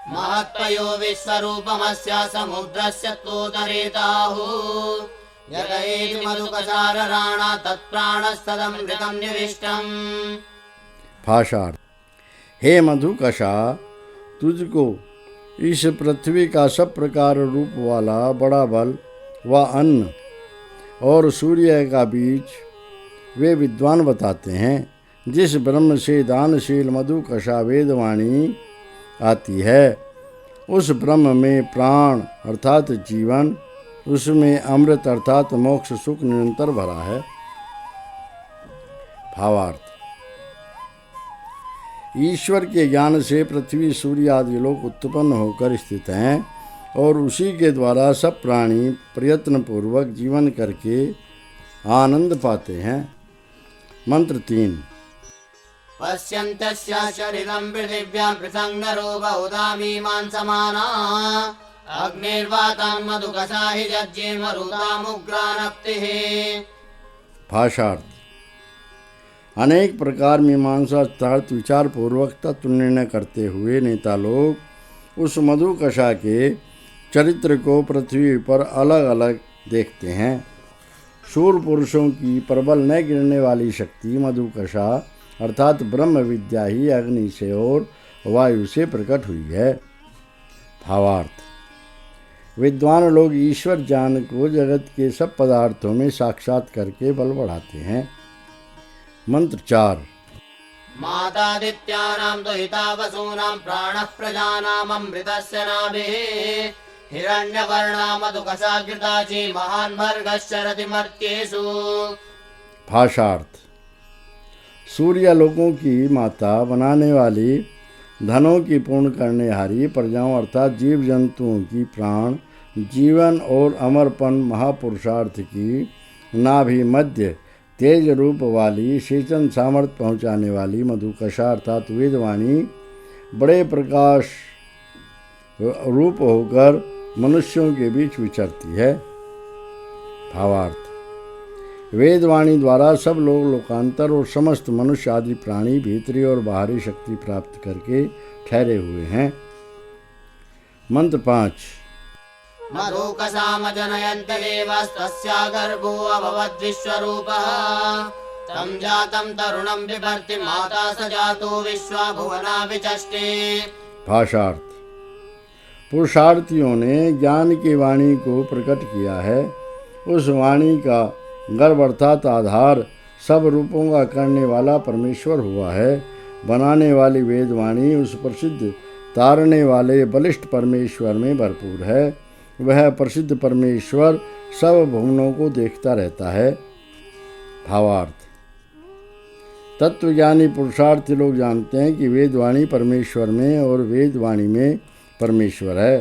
महत्पयो विश्वरूपमस्य समुद्रस्य तोदरेताहुः यदैति मधुकसारराणा तत्प्राणस्तदमृतं निविष्टम्। भाषार्थ: हे मधुकशा, तुझको इस पृथ्वी का सब प्रकार रूप वाला बड़ा बल व अन्न और सूर्य का बीज वे विद्वान बताते हैं। जिस ब्रह्म से दानशील मधुकशा वेदवाणी आती है, उस ब्रह्म में प्राण अर्थात जीवन, उसमें अमृत अर्थात मोक्ष सुख निरंतर भरा है। भावार्थ: ईश्वर के ज्ञान से पृथ्वी, सूर्य आदि लोग उत्पन्न होकर स्थित हैं और उसी के द्वारा सब प्राणी प्रयत्न पूर्वक जीवन करके आनंद पाते हैं। मंत्र 3। पश्यन्तस्य शरीरं पृथिव्यां पृथङ्नरो बहुधामीमान् समाना अग्निर्वातान् मधुकशा हि जज्ञे मरुतामुग्रानप्तिः। भाषार्थ: अनेक प्रकार मीमांसा अर्थात विचार पूर्वक तत्व निर्णय करते हुए नेता लोग उस मधुकशा के चरित्र को पृथ्वी पर अलग अलग देखते हैं। शूर पुरुषों की प्रबल न गिरने वाली शक्ति मधुकशा अर्थात ब्रह्म विद्या ही अग्नि से और वायु से प्रकट हुई है। भावार्थ: विद्वान लोग ईश्वर ज्ञान को जगत के सब पदार्थों में साक्षात करके बल बढ़ाते हैं। मंत्र 4। मातादित्यानां दुहिता वसूनां प्राणः प्रजानाम् अमृतस्य नाभिः हिरण्यवर्णा मधुकशा घृताची महान् भर्गश्चरति मर्त्येषु। भाषार्थ: सूर्य लोकों की माता बनाने वाली, धनों की पूर्ण करने हारी, प्रजाओं अर्थात जीव जंतुओं की प्राण, जीवन और अमरपन महापुरुषार्थ की नाभि मध्य तेज रूप वाली, सेचन सामर्थ्य पहुँचाने वाली मधुकशा अर्थात वेदवाणी बड़े प्रकाश रूप होकर मनुष्यों के बीच विचरती है। भावार्थ: वेदवाणी द्वारा सब लोग लोकांतर और समस्त मनुष्य आदि प्राणी भीतरी और बाहरी शक्ति प्राप्त करके ठहरे हुए हैं। मंत्र 5। मधुकशामजनयन्त देवस्तस्या गर्भो अभवद् विश्वरूपः तं जातं तरुणं बिभर्ति माता स जातो विश्वा भुवना विचष्टे। भाषार्थ: पुरुषार्थियों ने ज्ञान की वाणी को प्रकट किया है। उस वाणी का गर्भ अर्थात आधार सब रूपों का करने वाला परमेश्वर हुआ है। बनाने वाली वेदवाणी उस प्रसिद्ध तारने वाले बलिष्ठ परमेश्वर में भरपूर है। वह प्रसिद्ध परमेश्वर सब भुवनों को देखता रहता है। भावार्थ: तत्वज्ञानी पुरुषार्थी लोग जानते हैं कि वेदवाणी परमेश्वर में और वेदवाणी में परमेश्वर है।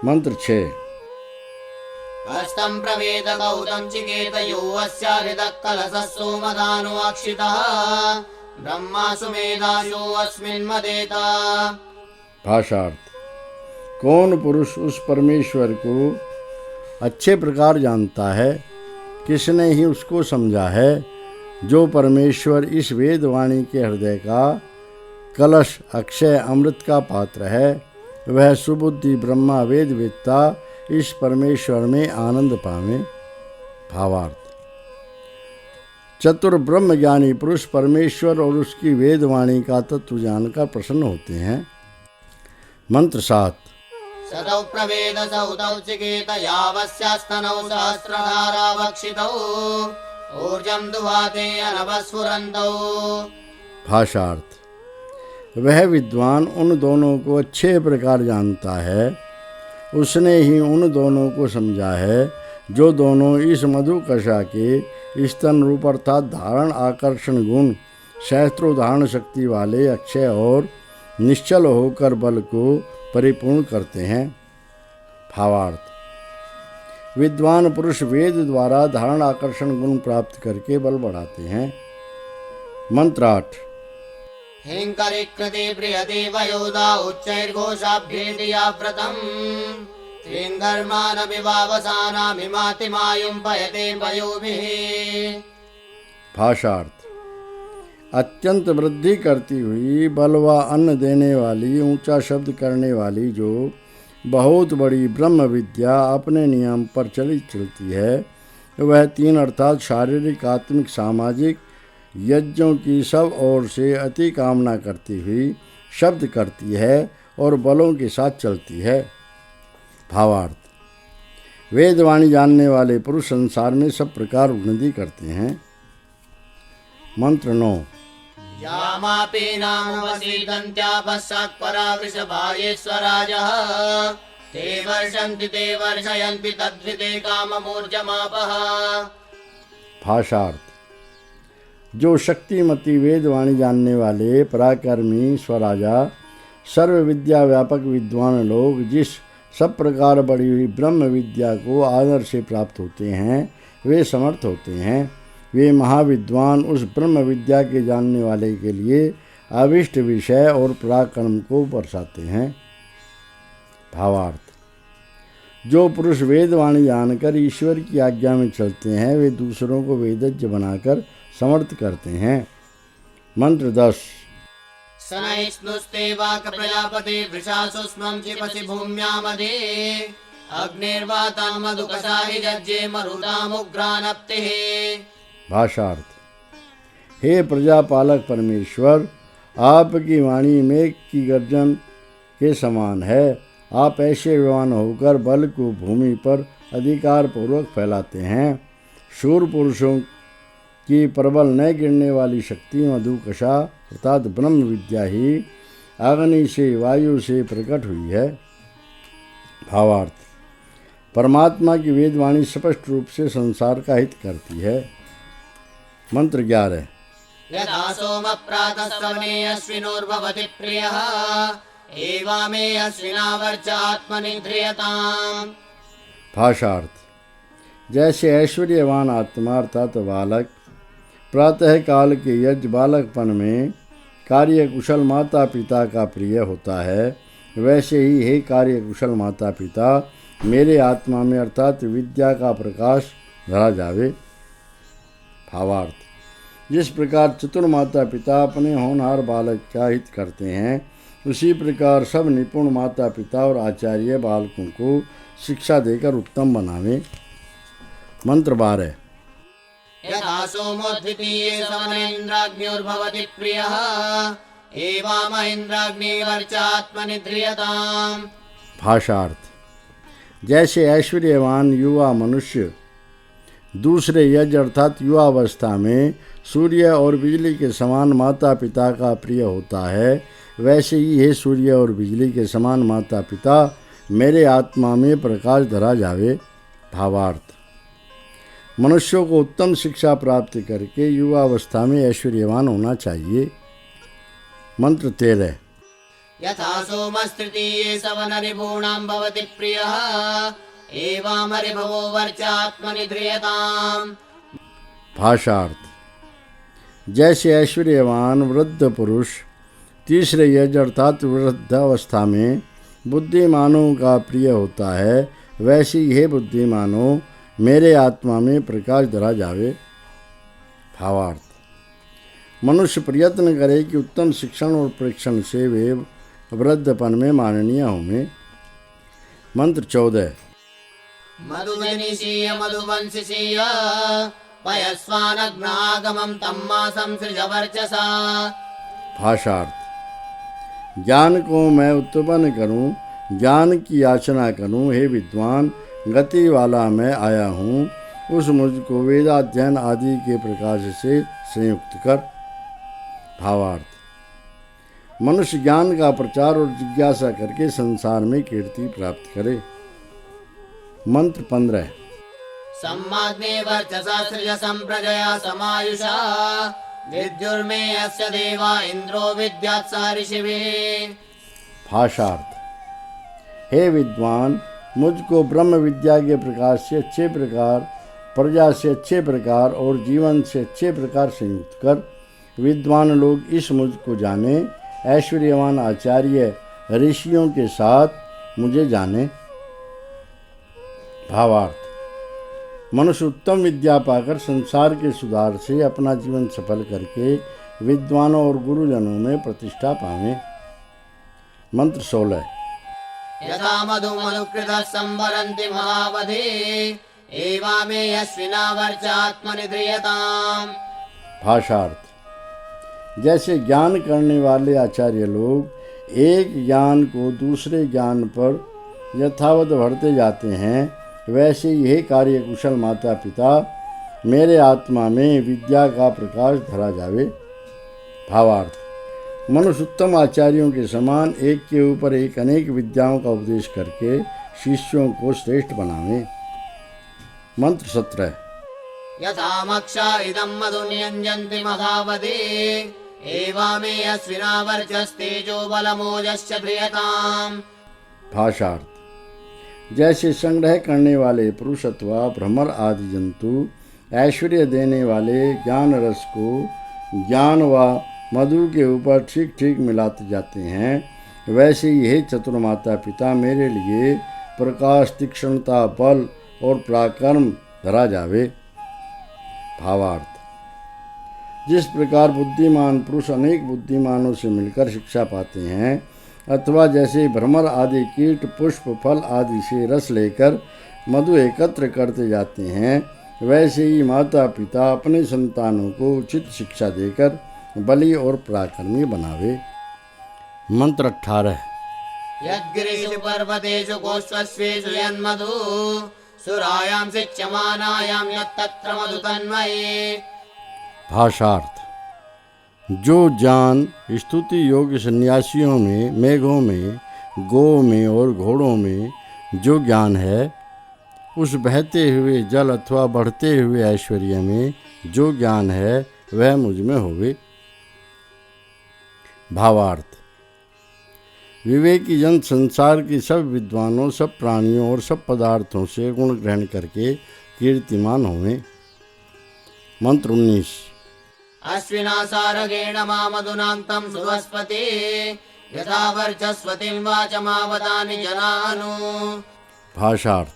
मंत्र 6। हस्तं प्रवेद गौतम चिकेतयो अस्या हृदः कलशः सोमदानो अक्षितः ब्रह्मा सुमेधायो अस्मिन् मदेता। भाषार्थ: कौन पुरुष उस परमेश्वर को अच्छे प्रकार जानता है, किसने ही उसको समझा है। जो परमेश्वर इस वेदवाणी के हृदय का कलश अक्षय अमृत का पात्र है, वह सुबुद्धि ब्रह्मा वेदवेत्ता इस परमेश्वर में आनंद पावे। भावार्थ: चतुर ब्रह्म ज्ञानी पुरुष परमेश्वर और उसकी वेदवाणी का तत्व जानकर प्रसन्न होते हैं। मंत्र 7। सतौ प्रवेद सौतौ चिकेत यावस्यास्तनौ सहस्रधारा वक्षितौ ऊर्जं दुहाते अनवस्फुरन्तौ। भाषार्थ: वह विद्वान उन दोनों को अच्छे प्रकार जानता है। उसने ही उन दोनों को समझा है जो दोनों इस मधुकशा के स्तन रूप अर्थात धारण आकर्षण गुण सहस्त्रों धारण शक्ति वाले अक्षय और निश्चल होकर बल को परिपूर्ण करते हैं। भावार्थ: विद्वान पुरुष वेद द्वारा धारण आकर्षण गुण प्राप्त करके बल बढ़ाते हैं। मंत्र 8। हिंकरिकृति प्रियदेवयोदा उच्चैर्घोषाभ्येति व्रतम् त्रिंगर्मानविवावसानामिमातिमायुं पयते पयोभिः। भाषार्थ: अत्यंत वृद्धि करती हुई बल व अन्न देने वाली, ऊंचा शब्द करने वाली जो बहुत बड़ी ब्रह्म विद्या अपने नियम पर चलती है, वह 3 अर्थात शारीरिक, आत्मिक, सामाजिक यज्ञों की सब ओर से अति कामना करती हुई शब्द करती है और बलों के साथ चलती है। भावार्थ: वेदवाणी जानने वाले पुरुष संसार में सब प्रकार उन्नति करते हैं। मंत्र 9। यामापि नामवसीदन्त्यापस्सात्परा वृषभायेश्वराजः ते वर्षन्ति ते वर्षयन्ति तद्विते काममूर्जमापः। भाषार्थ: जो शक्तिमती वेदवाणी जानने वाले पराक्रमी स्वराजा, सर्व विद्या व्यापक विद्वान लोग जिस सब प्रकार बढ़ी हुई ब्रह्म विद्या को आदर से प्राप्त होते हैं, वे समर्थ होते हैं। वे महाविद्वान उस ब्रह्म विद्या के जानने वाले के लिए अभिष्ट विषय और पराक्रम को बरसाते हैं। भावार्थ: जो पुरुष वेदवाणी जानकर ईश्वर की आज्ञा में चलते हैं, वे दूसरों को वेदज्ञ बनाकर समर्थ करते हैं। मंत्र 10। सनैस्नुस्ते वाक प्रजापति वृषासुस्मं क्षिपसि भूम्यामधे अग्निर्वातां मधुकसाहि जज्जे मरुतामुग्रानप्तिः। भाषार्थ: हे प्रजापालक परमेश्वर, आपकी वाणी मेघ की गर्जन के समान है। आप ऐसे विवान होकर बल को भूमि पर अधिकार पूर्वक फैलाते हैं। शूर पुरुषों की प्रबल न गिरने वाली शक्ति मधुकशा अर्थात ब्रह्म विद्या ही अग्नि से, वायु से प्रकट हुई है। भावार्थ: परमात्मा की वेदवाणी स्पष्ट रूप से संसार का हित करती है। मंत्र 11। यथा सोम प्रातः सवने अश्विनोर्भवति प्रियः एवामे अश्विनावर्चात्मनिध्रियताम्। भाषार्थ: जैसे ऐश्वर्यवान आत्मा अर्थात बालक प्रातः काल के यज्ञ बालकपन में कार्य कुशल माता पिता का प्रिय होता है, वैसे ही हे कार्य कुशल माता पिता, मेरे आत्मा में अर्थात विद्या का प्रकाश धरा जावे। भावार्थ: जिस प्रकार चतुर माता पिता अपने होनहार बालक का हित करते हैं, उसी प्रकार सब निपुण माता पिता और आचार्य बालकों को शिक्षा देकर उत्तम बनावे। मंत्र 12। यथा सोमो द्वितीये सवने इन्द्राग्न्योर्भवति प्रियः एवामहेन्द्राग्निवर्चात्मनिध्रियताम्। भाषार्थ: जैसे ऐश्वर्यवान युवा मनुष्य दूसरे यज्ञ अर्थात युवावस्था में सूर्य और बिजली के समान माता पिता का प्रिय होता है, वैसे ही हे सूर्य और बिजली के समान माता पिता, मेरे आत्मा में प्रकाश धरा जावे। भावार्थ: मनुष्यों को उत्तम शिक्षा प्राप्त करके युवावस्था में ऐश्वर्यवान होना चाहिए। मंत्र 13। यथा सोमस्तृतीये सवनरिभूणां भवति प्रियः एवामरिभवो वर्चात्मनिध्रियताम्। भाषार्थ: जैसे ऐश्वर्यवान वृद्ध पुरुष तीसरे यज्ञ अर्थात वृद्धावस्था में बुद्धिमानों का प्रिय होता है, वैसे ही हे बुद्धिमानों, मेरे आत्मा में प्रकाश धरा जावे। भावार्थ: मनुष्य प्रयत्न करे कि उत्तम शिक्षण और परीक्षण से वे वृद्धपन में माननीय होंगे। मंत्र 14। मधुजनिषीय मधुवंशिषीय पयस्वानग्नागमं तम्मा संसृज वर्चसा। भाषार्थ: ज्ञान को मैं उत्पन्न करूं, ज्ञान की याचना करूं, हे विद्वान, गति वाला मैं आया हूँ, उस मुझको वेदाध्ययन आदि के प्रकाश से संयुक्त कर। भावार्थ: मनुष्य ज्ञान का प्रचार और जिज्ञासा करके संसार में कीर्ति प्राप्त करे। मंत्र 15। सम्माग्ने वर्चसा सृज संप्रजया समायुषा विद्युर्मे अस्य देवा इंद्रो विद्यात् सह ऋषिभिः। भाषार्थ। हे विद्वान, मुझको ब्रह्म विद्या के प्रकाश से अच्छे प्रकार, प्रजा से अच्छे प्रकार और जीवन से अच्छे प्रकार संयुक्त कर विद्वान लोग इस मुझ को जाने। ऐश्वर्यवान आचार्य ऋषियों के साथ मुझे जाने। भावार्थ। मनुष्य उत्तम विद्या पाकर संसार के सुधार से अपना जीवन सफल करके विद्वानों और गुरुजनों में प्रतिष्ठा पावे। मंत्र 16। यथा मधुमनुकृतः संवरन्ति महावधे एवामे यस्विना वर्चात्मनिध्रियताम्। भाषार्थ। जैसे ज्ञान करने वाले आचार्य लोग एक ज्ञान को दूसरे ज्ञान पर यथावत बढ़ते जाते हैं, वैसे यही कार्य कुशल माता पिता मेरे आत्मा में विद्या का प्रकाश धरा जावे। भावार्थ। मनुष्य उत्तम आचार्यों के समान एक के ऊपर एक अनेक विद्याओं का उपदेश करके शिष्यों को श्रेष्ठ बनावे। मंत्र 17। यथा मक्षा इदं मधुन्यञ्जन्ति महावधे एवामे यस्विना वर्चस्तेजो बलमोजश्च ध्रियताम्। भाषार्थ। जैसे संग्रह करने वाले पुरुष अथवा भ्रमर आदि जंतु ऐश्वर्य देने वाले ज्ञान रस को ज्ञान व मधु के ऊपर ठीक ठीक मिलाते जाते हैं, वैसे यही चतुर माता पिता मेरे लिए प्रकाश, तीक्ष्णता, बल और पराक्रम धरा जावे। भावार्थ। जिस प्रकार बुद्धिमान पुरुष अनेक बुद्धिमानों से मिलकर शिक्षा पाते हैं, अथवा जैसे भ्रमर आदि कीट पुष्प फल आदि से रस लेकर मधु एकत्र करते जाते हैं, वैसे ही माता पिता अपने संतानों को उचित शिक्षा देकर बली और पराक्रमी बनावे। मंत्र 18। यद्गिरीषु पर्वतेषु गोष्ठस्वेषु यन्मधु सुरायां शिच्यमानायां यत्तत्र मधुतन्मये। भाषार्थ। जो ज्ञान स्तुति योग्य सन्यासियों में, मेघों में, गो में और घोड़ों में जो ज्ञान है, उस बहते हुए जल अथवा बढ़ते हुए ऐश्वर्य में जो ज्ञान है, वह मुझ में होवे। भावार्थ। विवेकी जन संसार की सब विद्वानों, सब प्राणियों और सब पदार्थों से गुण ग्रहण करके कीर्तिमान होवे। मंत्र 19। अश्विना सारगेण मामधुनान्तं सुवस्पति यथा वर्चस्वतिं वाचमावतानि जनानु। भाषार्थ।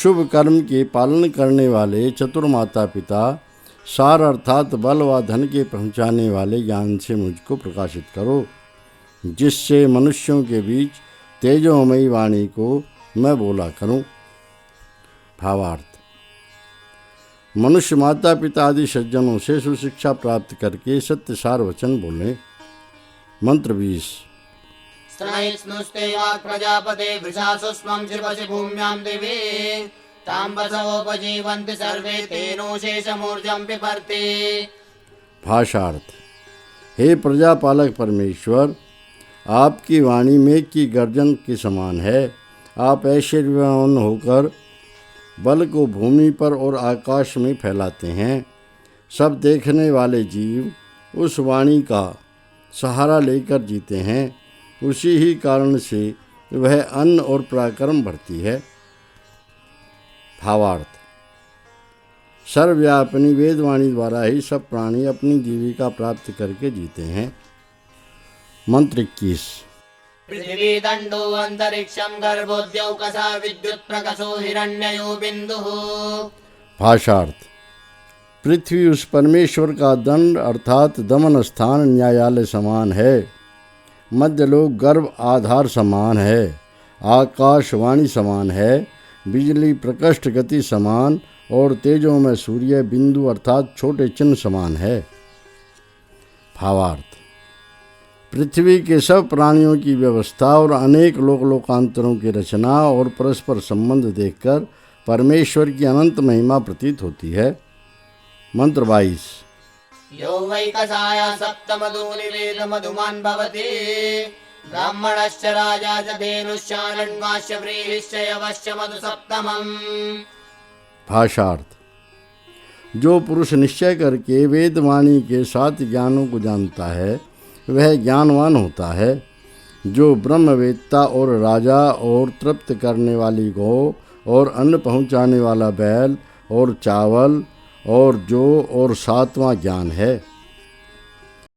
शुभ कर्म के पालन करने वाले चतुर माता पिता सार अर्थात बल व धन के पहुँचाने वाले ज्ञान से मुझको प्रकाशित करो, जिससे मनुष्यों के बीच तेजोमयी वाणी को मैं बोला करूं। भावार्थ। मनुष्य माता पिता आदि सज्जनों से सुशिक्षा प्राप्त करके सत्य सार वचन बोले। मंत्र 20। स्तनैस्नुस्ते वाक् प्रजापते वृषासुष्मं शिवसि भूम्यां दिवे तां बसवोपजीवन्ति सर्वे तेनो शेषमूर्जं पिबर्ति। भाषार्थ। हे प्रजापालक परमेश्वर, आपकी वाणी मेघ की गर्जन के समान है। आप ऐश्वर्यवान होकर बल को भूमि पर और आकाश में फैलाते हैं। सब देखने वाले जीव उस वाणी का सहारा लेकर जीते हैं। उसी ही कारण से वह अन्न और पराक्रम बढ़ती है। भावार्थ। सर्वव्यापिनी वेदवाणी द्वारा ही सब प्राणी अपनी जीविका प्राप्त करके जीते हैं। मंत्र 21। पृथिवी दंडो अंतरिक्षं गर्भोद्यौकसा विद्युत प्रकाशो हिरण्ययो बिंदुः। भाषार्थ। पृथ्वी उस परमेश्वर का दंड अर्थात दमन स्थान न्यायालय समान है। मध्यलोक गर्भ आधार समान है। आकाश वाणी समान है। बिजली प्रकृष्ट गति समान और तेजों में सूर्य बिंदु अर्थात छोटे चिन्ह समान है। भावार्थ। पृथ्वी के सब प्राणियों की व्यवस्था और अनेक लोक लोकांतरों की रचना और परस्पर संबंध देखकर परमेश्वर की अनंत महिमा प्रतीत होती है। मंत्र 22। यो वै कषाय सप्तमधूनि वेद मधुमान् भवति ब्राह्मणश्च राजा च धेनुश्चारण्वाश्च व्रीहिश्च यवश्च मधु सप्तमम्। भाषार्थ। जो पुरुष निश्चय करके वेदवाणी के 7 ज्ञानों को जानता है वह ज्ञानवान होता है। जो ब्रह्मवेत्ता और राजा और तृप्त करने वाली गौ और अन्न पहुँचाने वाला बैल और चावल और जो और 7वां ज्ञान है।